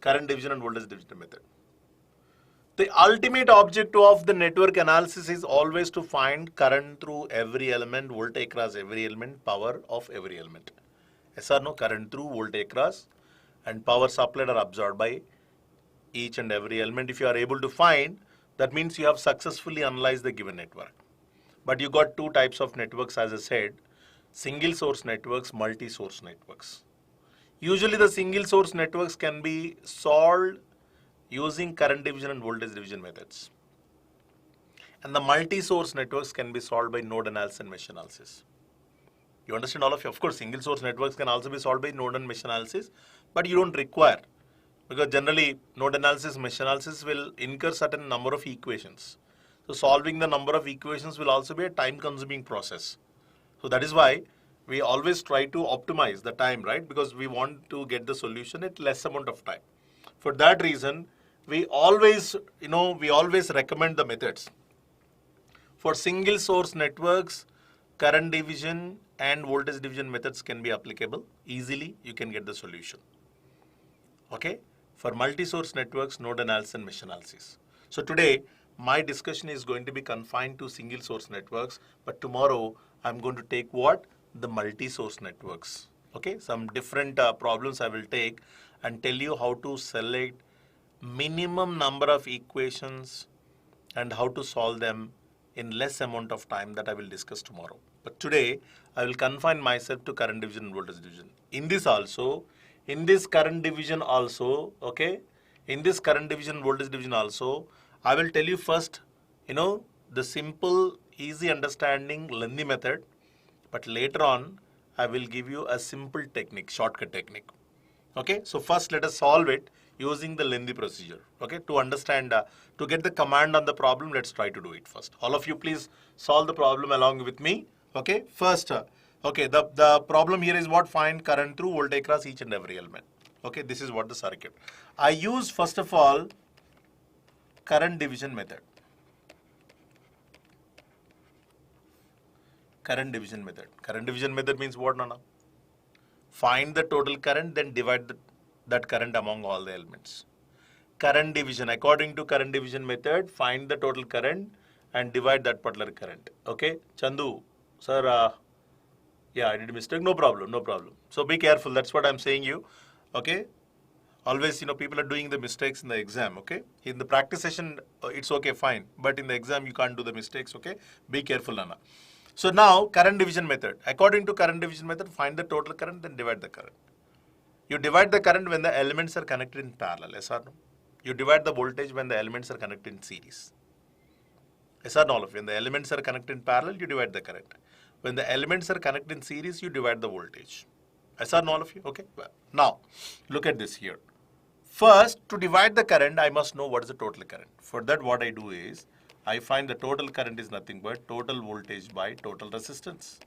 Current division and voltage division method. The ultimate objective of the network analysis is always to find current through every element, voltage across every element, power of every element. Yes or no? Current through, voltage across, and power supplied or absorbed by each and every element. If you are able to find, that means you have successfully analyzed the given network. But you got two types of networks, as I said, single source networks, multi-source networks. Usually the single source networks can be solved using current division and voltage division methods. And the multi-source networks can be solved by node analysis and mesh analysis. You understand all of you? Of course, single source networks can also be solved by node and mesh analysis, but you don't require, because generally node analysis, mesh analysis will incur certain number of equations. So solving the number of equations will also be a time consuming process. So that is why we always try to optimize the time, right? Because we want to get the solution at less amount of time. For that reason, we always recommend the methods. For single source networks, current division and voltage division methods can be applicable. Easily, you can get the solution. Okay? For multi-source networks, node analysis and mesh analysis. So today, my discussion is going to be confined to single source networks, but tomorrow I'm going to take what? The multi-source networks. Okay? Some different problems I will take and tell you how to select minimum number of equations and how to solve them in less amount of time that I will discuss tomorrow. But today, I will confine myself to current division and voltage division. In this current division also, okay, in this current division, voltage division also, I will tell you first, the simple, easy understanding, lengthy method, but later on, I will give you a simple technique, shortcut technique. Okay, so first let us solve it using the lengthy procedure. Okay, to understand, to get the command on the problem, let's try to do it first. All of you please solve the problem along with me. Okay, first, okay, the problem here is what? Find current through voltage across each and every element. Okay, this is what the circuit. I use first of all current division method. Current division method. Current division method means what, Nana? Find the total current, then divide that current among all the elements. Current division, according to current division method, find the total current and divide that particular current. Okay, Chandu, sir, yeah, I did a mistake. No problem, no problem. So be careful. That's what I'm saying you. Okay, always, people are doing the mistakes in the exam. Okay, in the practice session, it's okay, fine. But in the exam, you can't do the mistakes. Okay, be careful, Nana. So now, current division method. According to current division method, find the total current, then divide the current. You divide the current when the elements are connected in parallel, yes or no? You divide the voltage when the elements are connected in series. Yes or no, all of you? When the elements are connected in parallel, you divide the current. When the elements are connected in series, you divide the voltage. Yes or no, all of you? Okay. Well, now, look at this here. First, to divide the current, I must know what is the total current. For that, what I do is, I find the total current is nothing but total voltage by total resistance.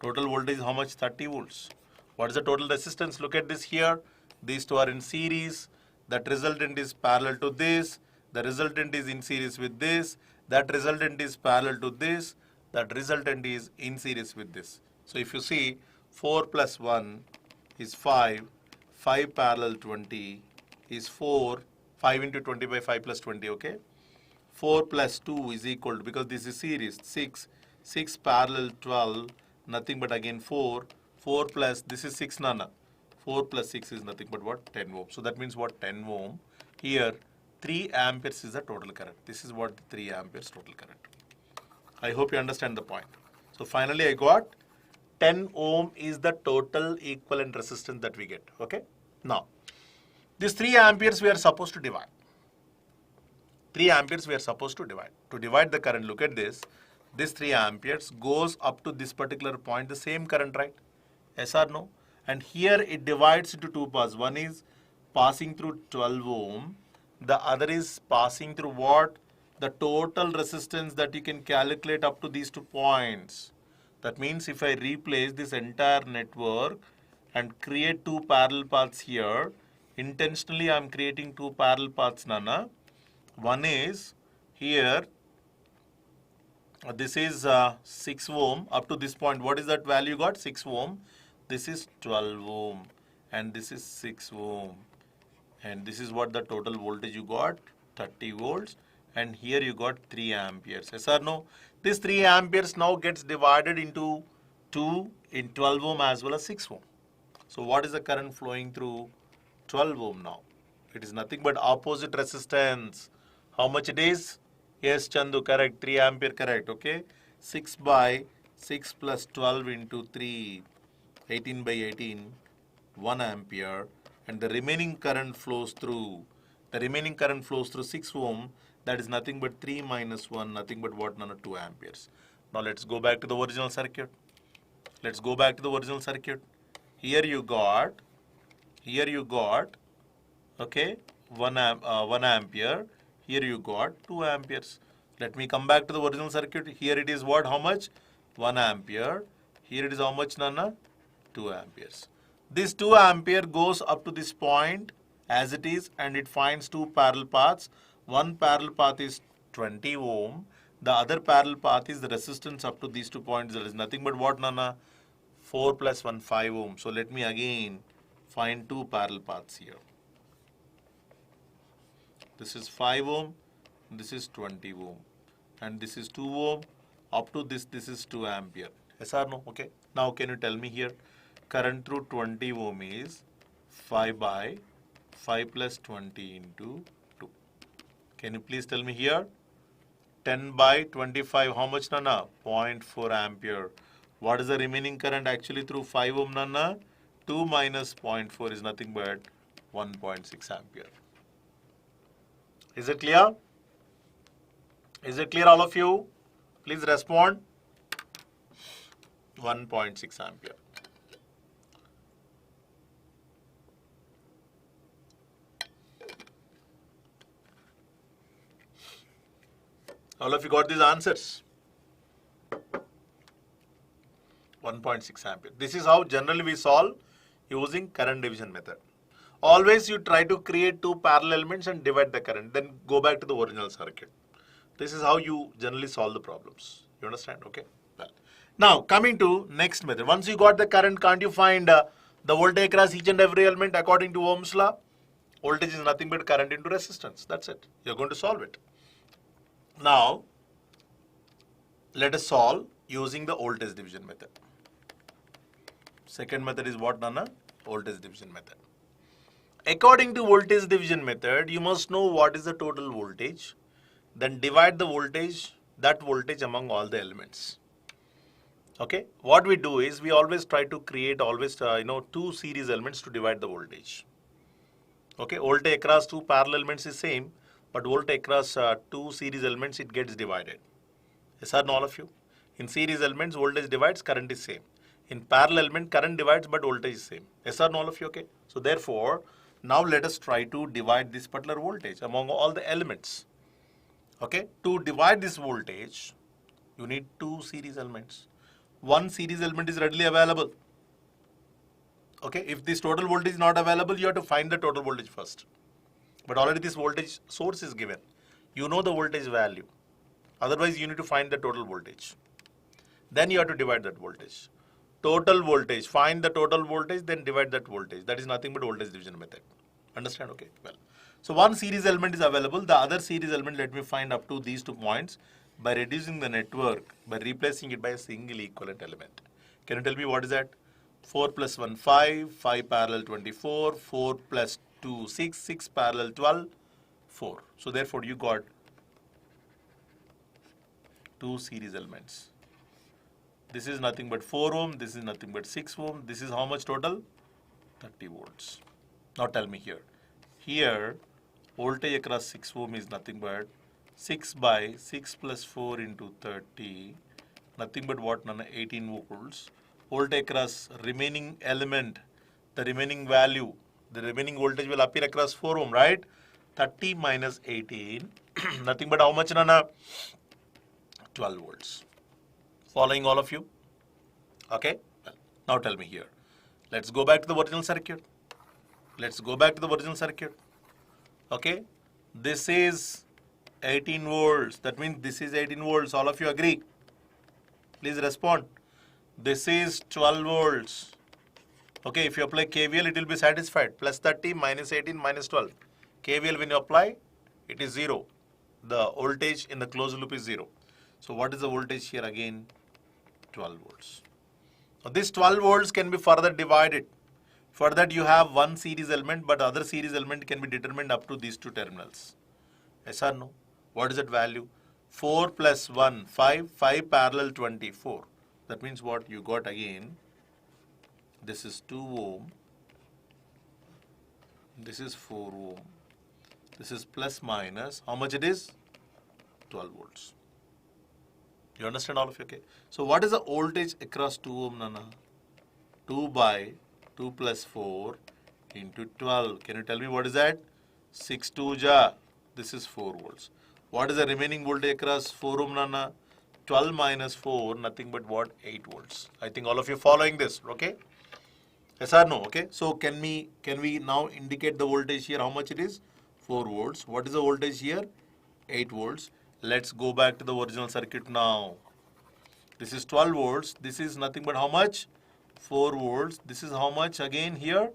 Total voltage is how much? 30 volts. What is the total resistance? Look at this here. These two are in series. That resultant is parallel to this. The resultant is in series with this. That resultant is parallel to this. That resultant is in series with this. So if you see, 4 plus 1 is 5. 5 parallel 20 is 4. 5 into 20 by 5 plus 20, okay? 4 plus 2 is equal to, because this is series, 6. 6 parallel 12, nothing but again 4. 4 plus, this is 6 nana. 4 plus 6 is nothing but what? 10 ohm. So that means what? 10 ohm. Here, 3 amperes is the total current. This is what 3 amperes total current. I hope you understand the point. So finally I got 10 ohm is the total equivalent resistance that we get. Okay. Now, this 3 amperes we are supposed to divide. 3 amperes we are supposed to divide. To divide the current, look at this. This 3 amperes goes up to this particular point, the same current, right? Yes or no? And here it divides into 2 parts. One is passing through 12 ohm. The other is passing through what? The total resistance that you can calculate up to these 2 points. That means if I replace this entire network and create 2 parallel paths here, intentionally I am creating 2 parallel paths, Nana. One is here, this is 6 ohm up to this point. What is that value you got? 6 ohm. This is 12 ohm and this is 6 ohm. And this is what the total voltage you got, 30 volts. And here you got 3 amperes. Yes or no? This 3 amperes now gets divided into 2 in 12 ohm as well as 6 ohm. So what is the current flowing through 12 ohm now? It is nothing but opposite resistance. How much it is? Yes, Chandu, correct. 3 ampere, correct. Okay. 6 by 6 plus 12 into 3. 18 by 18. 1 ampere, and the remaining current flows through 6 ohm. That is nothing but 3 minus 1, nothing but what? 2 amperes. Now let's go back to the original circuit. Here you got, okay, 1 ampere. Here you got 2 amperes. Let me come back to the original circuit. Here it is what? How much? 1 ampere. Here it is how much, Nana? 2 amperes. This 2 ampere goes up to this point as it is, and it finds two parallel paths. One parallel path is 20 ohm. The other parallel path is the resistance up to these 2 points. There is nothing but what, Nana? 4 plus 1, 5 ohm. So let me again find two parallel paths here. This is 5 ohm, this is 20 ohm, and this is 2 ohm. Up to this is 2 ampere. Yes or no? Okay. Now can you tell me here? Current through 20 ohm is 5 by 5 plus 20 into 2. Can you please tell me here? 10 by 25, how much, Nana? 0.4 ampere. What is the remaining current actually through 5 ohm, Nana? 2 minus 0.4 is nothing but 1.6 ampere. Is it clear? Is it clear, all of you? Please respond. 1.6 ampere. All of you got these answers? 1.6 ampere. This is how generally we solve using current division method. Always you try to create two parallel elements and divide the current. Then go back to the original circuit. This is how you generally solve the problems. You understand? Okay. Well, now coming to next method. Once you got the current, can't you find the voltage across each and every element according to Ohm's law? Voltage is nothing but current into resistance. That's it. You're going to solve it. Now, let us solve using the voltage division method. Second method is what, Nana? Voltage division method. According to voltage division method, you must know what is the total voltage. Then divide the voltage, that voltage among all the elements. Okay. What we do is we always try to create two series elements to divide the voltage. Okay. Voltage across two parallel elements is same, but voltage across two series elements, it gets divided. Yes or no, all of you? In series elements, voltage divides, current is same. In parallel element, current divides, but voltage is same. Yes or no, all of you? Okay. So therefore, now let us try to divide this particular voltage among all the elements. Okay. To divide this voltage, you need two series elements. One series element is readily available. Okay. If this total voltage is not available, you have to find the total voltage first. But already this voltage source is given. You know the voltage value. Otherwise, you need to find the total voltage. Then you have to divide that voltage. Total voltage, find the total voltage, then divide that voltage. That is nothing but voltage division method. Understand? Okay. Well, so one series element is available. The other series element, let me find up to these 2 points by reducing the network, by replacing it by a single equivalent element. Can you tell me what is that? 4 plus 1, 5, 5 parallel 24, 4 plus 2, 6, 6 parallel 12, 4. So therefore you got two series elements. This is nothing but 4 ohm, this is nothing but 6 ohm. This is how much total? 30 volts. Now tell me here. Here, voltage across 6 ohm is nothing but 6 by 6 plus 4 into 30. Nothing but what, Nana? 18 volts. Voltage across remaining element, the remaining value, the remaining voltage will appear across 4 ohm, right? 30 minus 18, nothing but how much, Nana? 12 volts. Following all of you? Okay. Well, now tell me here. Let's go back to the original circuit. Okay. This is 18 volts. That means this is 18 volts. All of you agree? Please respond. This is 12 volts. Okay. If you apply KVL, it will be satisfied. Plus 30 minus 18 minus 12. KVL, when you apply, it is 0. The voltage in the closed loop is 0. So what is the voltage here again? 12 volts. Now this 12 volts can be further divided. For that you have one series element, but other series element can be determined up to these two terminals. Yes or no? What is that value? 4 plus 1, 5, 5 parallel 24. That means what you got again? This is 2 ohm This is 4 ohm. This is plus minus. How much it is? 12 volts. You understand all of you? Okay. So what is the voltage across 2 ohm, Nana? 2 by 2 plus 4 into 12. Can you tell me what is that? 6 2 ja. This is 4 volts. What is the remaining voltage across 4 ohm, Nana? 12 minus 4, nothing but what? 8 volts. I think all of you following this, okay? Yes or no? Okay. So can we now indicate the voltage here? How much it is? 4 volts. What is the voltage here? 8 volts. Let's go back to the original circuit now. This is 12 volts. This is nothing but how much? 4 volts. This is how much again here?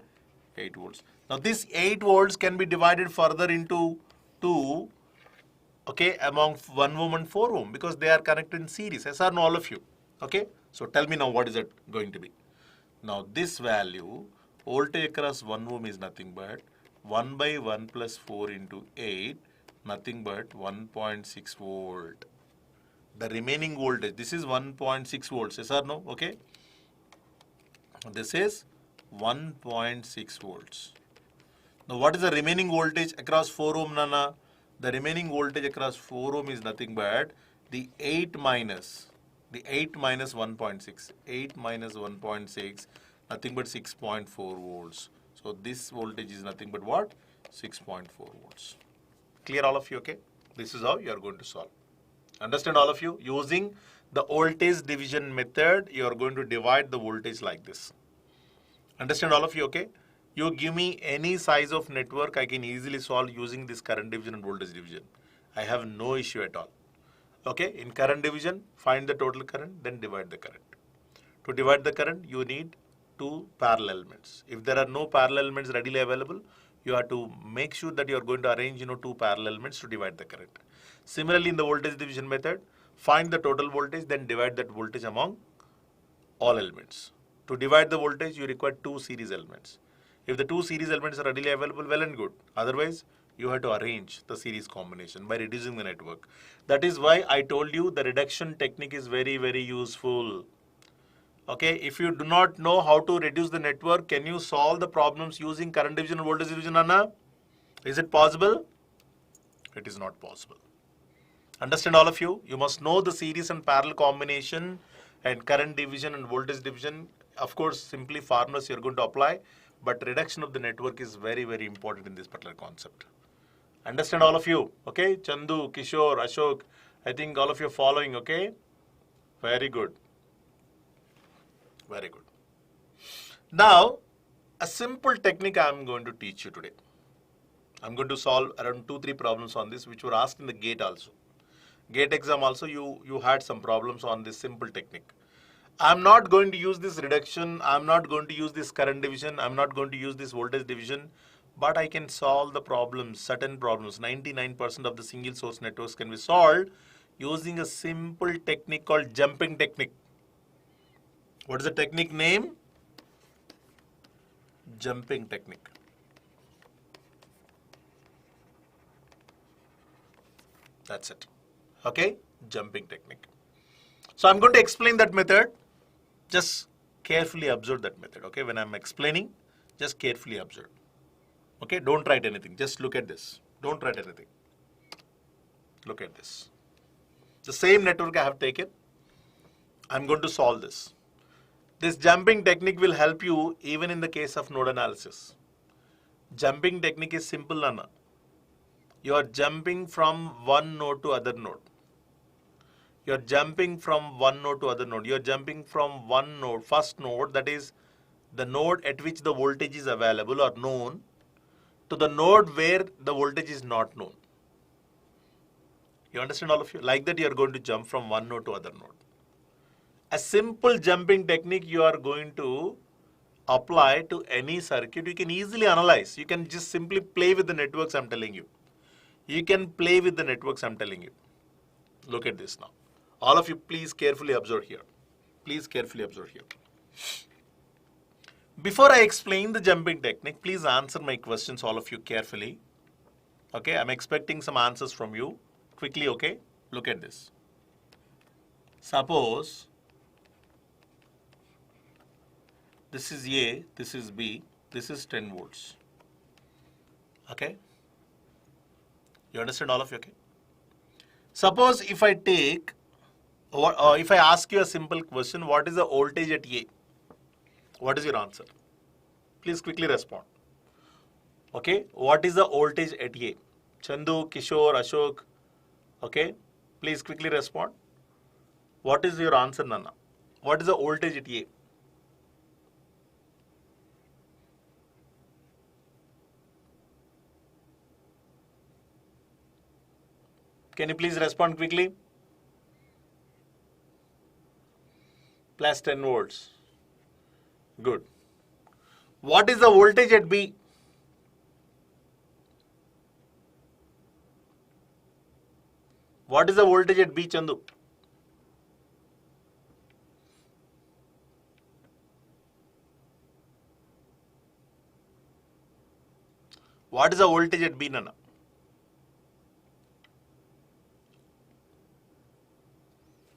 8 volts. Now this 8 volts can be divided further into 2, okay, among 1 ohm and 4 ohm because they are connected in series. Yes or no, all of you? Okay. So tell me now what is it going to be? Now this value, voltage across 1 ohm is nothing but 1 by 1 plus 4 into 8, nothing but 1.6 volt. The remaining voltage, this is 1.6 volts, yes or no? Okay. This is 1.6 volts. Now what is the remaining voltage across 4 ohm, Nana? The remaining voltage across 4 ohm is nothing but the 8 minus 1.6. 8 minus 1.6, nothing but 6.4 volts. So this voltage is nothing but what? 6.4 volts. Clear all of you, okay? This is how you are going to solve. Understand all of you? Using the voltage division method, you are going to divide the voltage like this. Understand all of you, okay? You give me any size of network, I can easily solve using this current division and voltage division. I have no issue at all. Okay, in current division, find the total current, then divide the current. To divide the current, you need 2 parallel elements. If there are no parallel elements readily available, you have to make sure that you are going to arrange 2 parallel elements to divide the current. Similarly, in the voltage division method, find the total voltage, then divide that voltage among all elements. To divide the voltage, you require 2 series elements. If the 2 series elements are readily available, well and good. Otherwise, you have to arrange the series combination by reducing the network. That is why I told you the reduction technique is very, very useful. Okay, if you do not know how to reduce the network, can you solve the problems using current division and voltage division, Anna? Is it possible? It is not possible. Understand all of you? You must know the series and parallel combination and current division and voltage division. Of course, simply formulas you are going to apply, but reduction of the network is very, very important in this particular concept. Understand all of you? Okay, Chandu, Kishore, Ashok, I think all of you are following, okay? Very good. Very good. Now, a simple technique I am going to teach you today. I'm going to solve around 2-3 problems on this which were asked in the GATE also. GATE exam also you had some problems on this simple technique. I'm not going to use this reduction, I'm not going to use this current division, I'm not going to use this voltage division, but I can solve the problems, certain problems. 99% of the single source networks can be solved using a simple technique called jumping technique. What is the technique name? Jumping technique. That's it. Okay, jumping technique. So I'm going to explain that method. Just carefully observe that method. Okay, when I'm explaining, just carefully observe. Okay, don't write anything. Just look at this. Don't write anything. Look at this. The same network I have taken. I'm going to solve this. This jumping technique will help you even in the case of node analysis. Jumping technique is simple, Nana. You are jumping from one node to other node. You are jumping from one node to other node. You are jumping from one node, first node, that is the node at which the voltage is available or known, to the node where the voltage is not known. You understand all of you? Like that you are going to jump from one node to other node. A simple jumping technique you are going to apply to any circuit. You can easily analyze. You can just simply play with the networks I'm telling you. You can play with the networks I'm telling you. Look at this now. All of you please carefully observe here. Please carefully observe here. Before I explain the jumping technique, please answer my questions, all of you, carefully. Okay, I'm expecting some answers from you. Quickly, okay? Look at this. Suppose this is A, this is B, this is 10 volts. Okay? You understand all of you? Okay? Suppose if I take, if I ask you a simple question, what is the voltage at A? What is your answer? Please quickly respond. Okay? What is the voltage at A? Chandu, Kishore, Ashok. Okay? Please quickly respond. What is your answer, Nana? What is the voltage at A? Can you please respond quickly? Plus 10 volts. Good. What is the voltage at B? What is the voltage at B, Chandu? What is the voltage at B, Nana?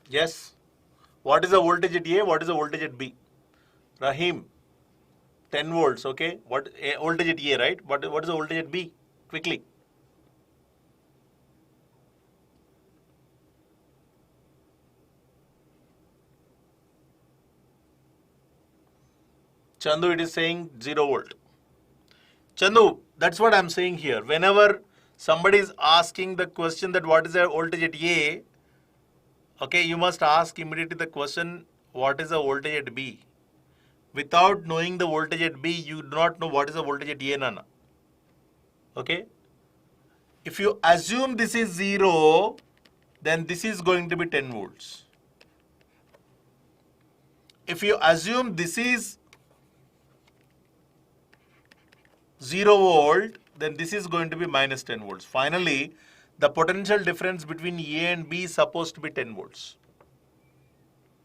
Yes. What is the voltage at A? What is the voltage at B? Rahim. 10 volts, okay. What voltage at A, right? What is the voltage at B? Quickly. Chandu, it is saying 0 volt. Chandu, that's what I'm saying here. Whenever somebody is asking the question that what is the voltage at A, okay, you must ask immediately the question, what is the voltage at B? Without knowing the voltage at B, you do not know what is the voltage at A, Nana. Okay? If you assume this is 0, then this is going to be 10 volts. If you assume this is 0 volt, then this is going to be minus 10 volts. Finally, the potential difference between A and B is supposed to be 10 volts.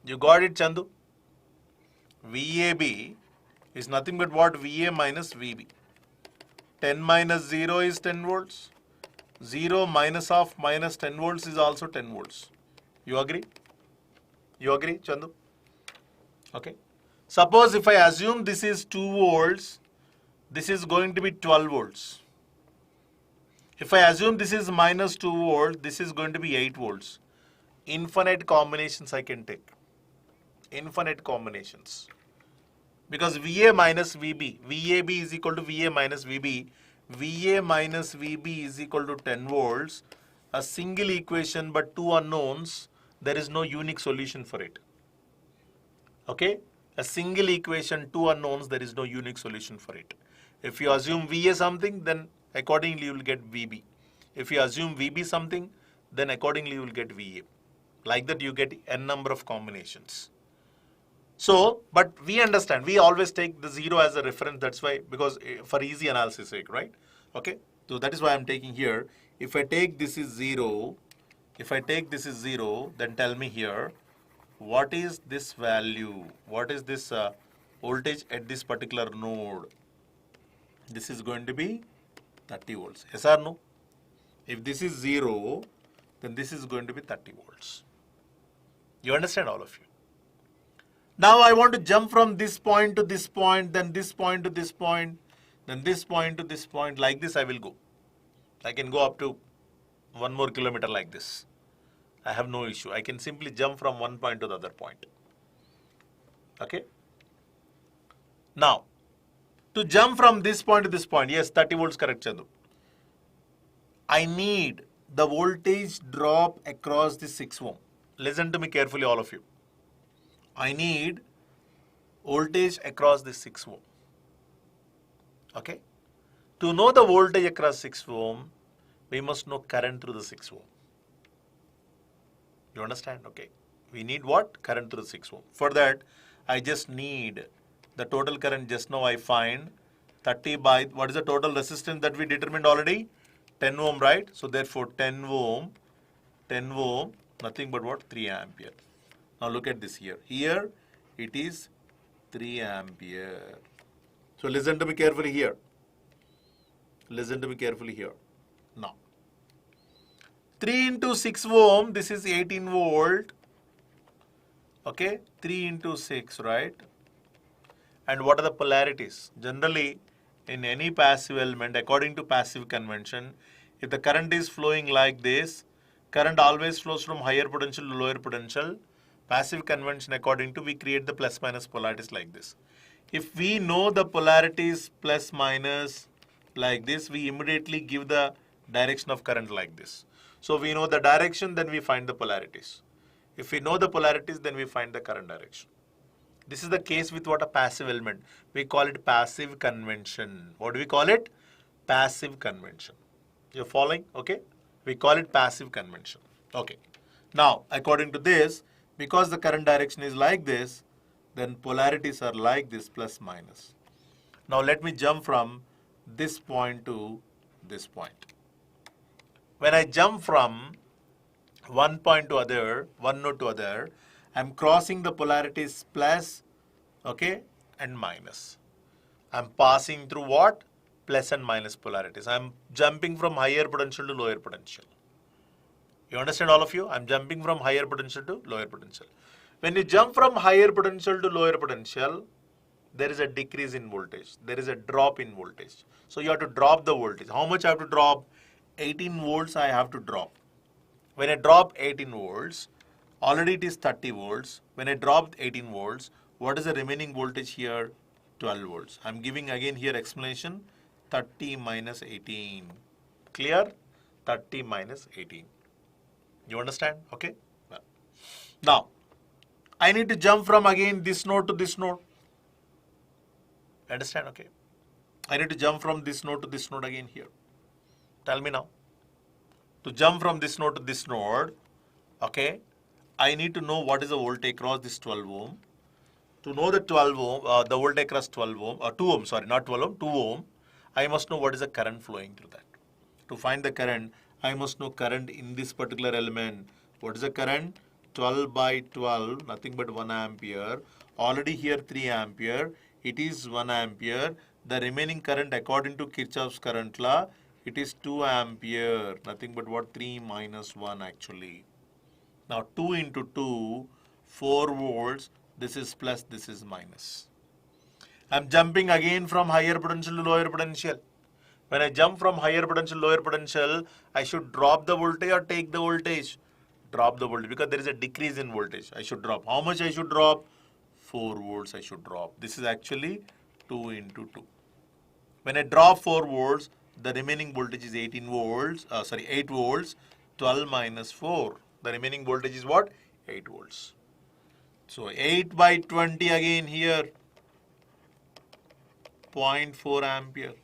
You got it, Chandu? VAB is nothing but what? VA minus VB. 10 minus 0 is 10 volts. 0 minus of minus 10 volts is also 10 volts. You agree? You agree, Chandu? Okay. Suppose if I assume this is 2 volts, this is going to be 12 volts. If I assume this is minus 2 volts, this is going to be 8 volts. Infinite combinations I can take. Infinite combinations. Because VA minus VB, VAB is equal to VA minus VB. VA minus VB is equal to 10 volts. A single equation but two unknowns, there is no unique solution for it. Okay? A single equation, two unknowns, there is no unique solution for it. If you assume VA something, then accordingly you will get VB. If you assume VB something, then accordingly you will get VA. Like that you get n number of combinations. So, but we understand, we always take the 0 as a reference, that's why, because for easy analysis sake, right? Okay, so that is why I'm taking here. If I take this is 0, then tell me here, what is this value? What is this voltage at this particular node? This is going to be 30 volts. Yes or no? If this is 0, then this is going to be 30 volts. You understand, all of you? Now I want to jump from this point to this point, then this point to this point, then this point to this point. Like this I will go. I can go up to 1 more kilometer like this. I have no issue. I can simply jump from one point to the other point. Okay? Now, to jump from this point to this point, yes, 30 volts correct, Chandu. I need the voltage drop across the 6 ohm. Listen to me carefully, all of you. I need voltage across the 6 ohm. Okay? To know the voltage across 6 ohm, we must know current through the 6 ohm. You understand? Okay. We need what? Current through the 6 ohm. For that, I just need the total current. Just now I find 30 by, what is the total resistance that we determined already? 10 ohm, right? So therefore 10 ohm, nothing but what? 3 ampere. Now look at this here. Here it is 3 ampere. So listen to me carefully here. Listen to me carefully here. Now, 3 into 6 ohm, this is 18 volt. Okay, 3 into 6, right? And what are the polarities? Generally, in any passive element, according to passive convention, if the current is flowing like this, current always flows from higher potential to lower potential. Passive convention, according to, we create the plus minus polarities like this. If we know the polarities plus minus like this, we immediately give the direction of current like this. So we know the direction, then we find the polarities. If we know the polarities, then we find the current direction. This is the case with what? A passive element. We call it passive convention. What do we call it? Passive convention. You're following? Okay. We call it passive convention. Okay. Now, according to this, because the current direction is like this, then polarities are like this, plus minus. Now let me jump from this point to this point. When I jump from one point to other, one node to other, I'm crossing the polarities plus, okay, and minus. I'm passing through what? Plus and minus polarities. I'm jumping from higher potential to lower potential. You understand, all of you? I'm jumping from higher potential to lower potential. When you jump from higher potential to lower potential, there is a decrease in voltage. There is a drop in voltage. So you have to drop the voltage. How much I have to drop? 18 volts I have to drop. When I drop 18 volts, already it is 30 volts. When I drop 18 volts, what is the remaining voltage here? 12 volts. I'm giving again here explanation. 30 minus 18. Clear? 30 minus 18. You understand? Okay. Well, now, I need to jump from again this node to this node. Understand? Okay. I need to jump from this node to this node again here. Tell me now. To jump from this node to this node, okay, I need to know what is the voltage across this 12 ohm. To know the 12 ohm, the voltage across 12 ohm, 2 ohm, sorry, not 12 ohm, 2 ohm, I must know what is the current flowing through that. To find the current, I must know current in this particular element. What is the current? 12 by 12, nothing but 1 ampere. Already here 3 ampere. It is 1 ampere. The remaining current according to Kirchhoff's current law, it is 2 ampere. Nothing but what? 3 minus 1 actually. Now 2 into 2, 4 volts. This is plus, this is minus. I'm jumping again from higher potential to lower potential. When I jump from higher potential to lower potential, I should drop the voltage or take the voltage? Drop the voltage, because there is a decrease in voltage. I should drop. How much I should drop? 4 volts I should drop. This is actually 2 into 2. When I drop 4 volts, the remaining voltage is 8 volts. 12 minus 4. The remaining voltage is what? 8 volts. So 8 by 20 again here. 0.4 ampere.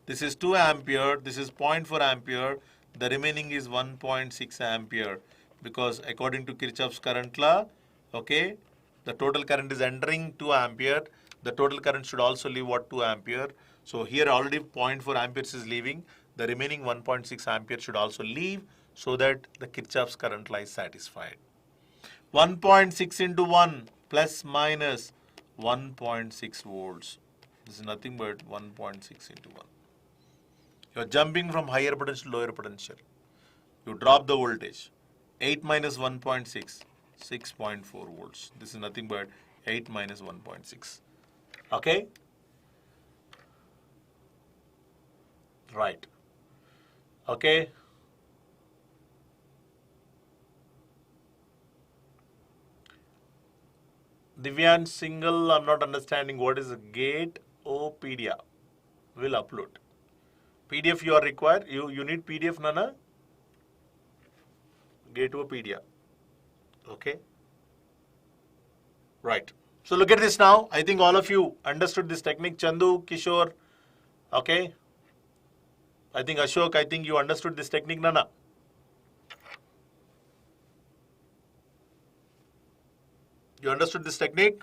This is 2 ampere. This is 0.4 ampere. The remaining is 1.6 ampere. Because according to Kirchhoff's current law, okay, the total current is entering 2 ampere. The total current should also leave what? 2 ampere. So here already 0.4 amperes is leaving. The remaining 1.6 ampere should also leave, so that the Kirchhoff's current law is satisfied. 1.6 into 1 plus minus 1.6 volts. This is nothing but 1.6 into 1. You are jumping from higher potential to lower potential. You drop the voltage. 8 minus 1.6, 6.4 volts. This is nothing but 8 minus 1.6. Okay? Right. Okay? Divyan single, I'm not understanding what is a gate or PDF. Will upload. PDF you are required. You need PDF, Nana? Gate or PDF. Okay? Right. So look at this now. I think all of you understood this technique. Chandu, Kishore. Okay? I think Ashok, I think you understood this technique, Nana. You understood this technique?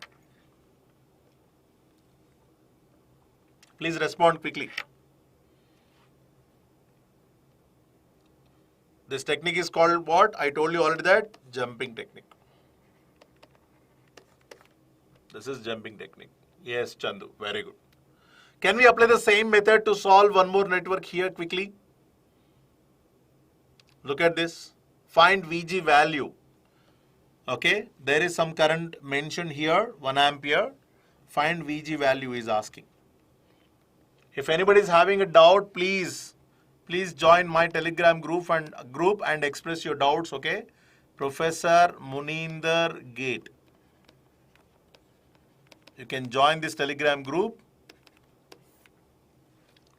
Please respond quickly. This technique is called what? I told you already that jumping technique. This is jumping technique. Yes, Chandu, very good. Can we apply the same method to solve one more network here quickly? Look at this. Find VG value. Okay, there is some current mentioned here, 1 ampere. Find VG value is asking. If anybody is having a doubt, please join my Telegram group and express your doubts, okay? Professor Muneender GATE. You can join this Telegram group.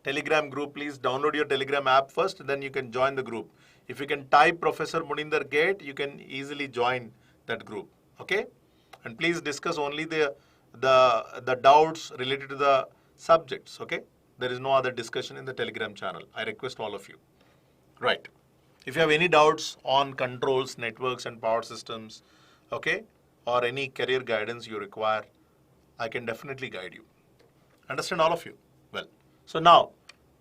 Please download your Telegram app first, then you can join the group. If you can type Professor Muneender GATE, you can easily join that group, okay? And please discuss only the doubts related to the subjects, okay? There is no other discussion in the Telegram channel. I request all of you. Right. If you have any doubts on controls, networks and power systems, okay, or any career guidance you require, I can definitely guide you. Understand all of you? Well, so now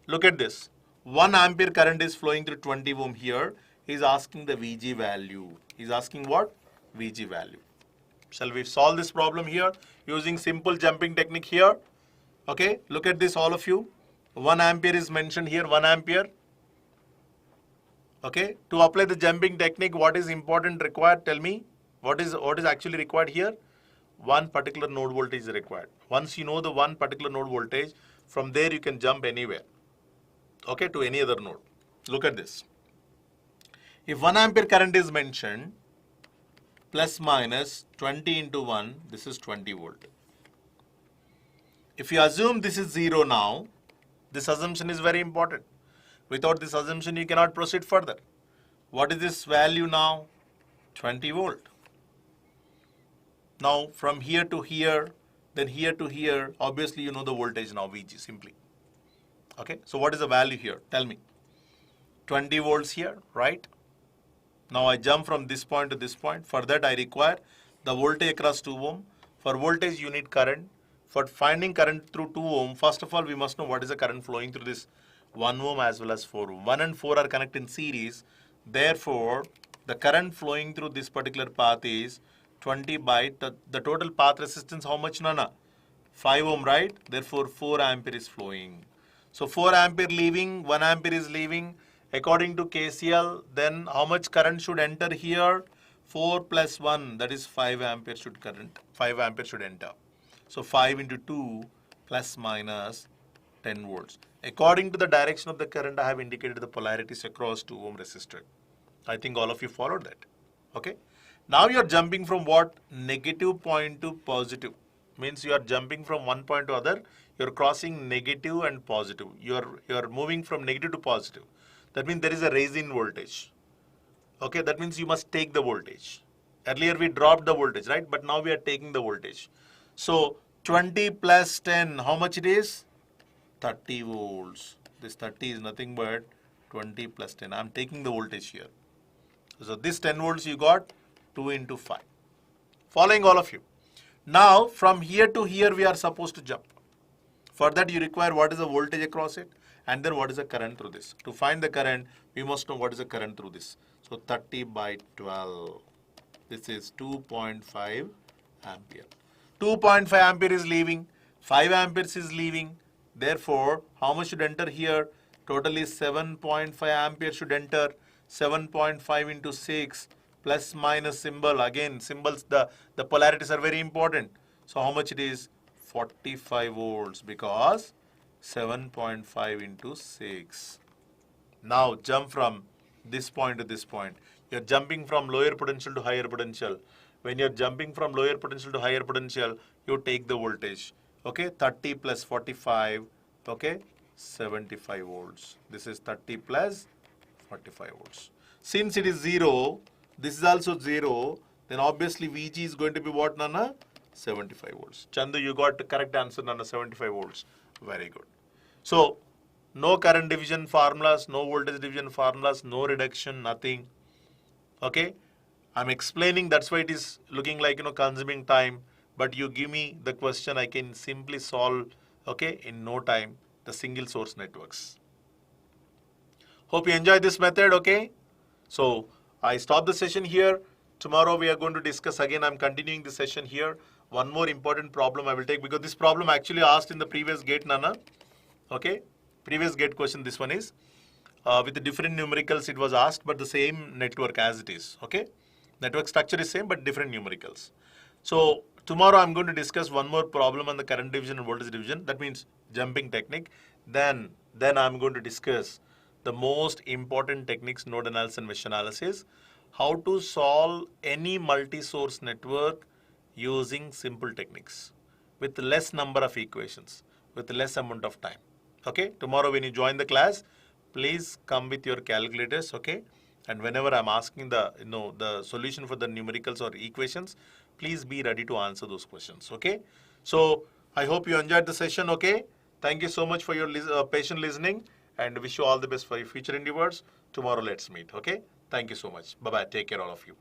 look at this. 1 ampere current is flowing through 20 ohm here. He's asking the VG value. He's asking what? VG value. Shall we solve this problem here using simple jumping technique here? Okay, look at this all of you. 1 ampere is mentioned here, 1 ampere. Okay, to apply the jumping technique, what is important required? Tell me, what is actually required here? One particular node voltage is required. Once you know the one particular node voltage, from there you can jump anywhere, okay, to any other node. Look at this. If 1 ampere current is mentioned, plus minus 20 into 1, this is 20 volt. If you assume this is 0 now, this assumption is very important. Without this assumption, you cannot proceed further. What is this value now? 20 volt. Now, from here to here, then here to here, obviously you know the voltage now, VG, simply. Okay, so what is the value here? Tell me. 20 volts here, right? Now I jump from this point to this point. For that, I require the voltage across 2 ohm. For voltage, you need current. For finding current through 2 ohm, first of all, we must know what is the current flowing through this 1 ohm as well as 4 ohm. 1 and 4 are connected in series. Therefore, the current flowing through this particular path is 20 by the total path resistance. How much, Nana? 5 ohm, right? Therefore, 4 ampere is flowing. So 4 ampere leaving, 1 ampere is leaving. According to KCL, then how much current should enter here? 4 plus 1, that is 5 ampere should current. 5 ampere should enter. So 5 into 2 plus minus 10 volts. According to the direction of the current, I have indicated the polarities across 2 ohm resistor. I think all of you followed that. Okay. Now you are jumping from what? Negative point to positive. Means you are jumping from one point to other. You are crossing negative and positive. You are moving from negative to positive. That means there is a raise in voltage. Okay. That means you must take the voltage. Earlier we dropped the voltage, right? But now we are taking the voltage. So 20 plus 10, how much it is? 30 volts. This 30 is nothing but 20 plus 10. I am taking the voltage here. So this 10 volts you got 2 into 5. Following all of you. Now from here to here we are supposed to jump. For that you require what is the voltage across it and then what is the current through this. To find the current, we must know what is the current through this. So 30 by 12. This is 2.5 ampere. 2.5 ampere is leaving. 5 amperes is leaving. Therefore, how much should enter here? Totally 7.5 ampere should enter. 7.5 into 6 plus minus symbol. Again, symbols, the polarities are very important. So how much it is? 45 volts because 7.5 into 6. Now jump from this point to this point. You are jumping from lower potential to higher potential. When you are jumping from lower potential to higher potential, you take the voltage. Okay, 30 plus 45, okay, 75 volts. This is 30 plus 45 volts. Since it is 0, this is also 0, then obviously VG is going to be what, Nana? 75 volts. Chandu, you got the correct answer, Nana, 75 volts. Very good. So, no current division formulas, no voltage division formulas, no reduction, nothing. Okay, I'm explaining, that's why it is looking like, consuming time. But you give me the question, I can simply solve, okay, in no time, the single source networks. Hope you enjoy this method, okay? So, I stop the session here. Tomorrow we are going to discuss again. I'm continuing the session here. One more important problem I will take because this problem actually asked in the previous gate, Nana. Okay, previous gate question this one is. With the different numericals it was asked, but the same network as it is, okay? Network structure is same, but different numericals. So, tomorrow I'm going to discuss one more problem on the current division and voltage division. That means jumping technique. Then I'm going to discuss the most important techniques, node analysis and mesh analysis, how to solve any multi-source network using simple techniques with less number of equations, with less amount of time. Okay, tomorrow when you join the class, please come with your calculators, okay? And whenever I'm asking the solution for the numericals or equations, please be ready to answer those questions, okay? So I hope you enjoyed the session, okay? Thank you so much for your patient listening, and wish you all the best for your future endeavors. Tomorrow let's meet, okay? Thank you so much. Bye-bye. Take care all of you.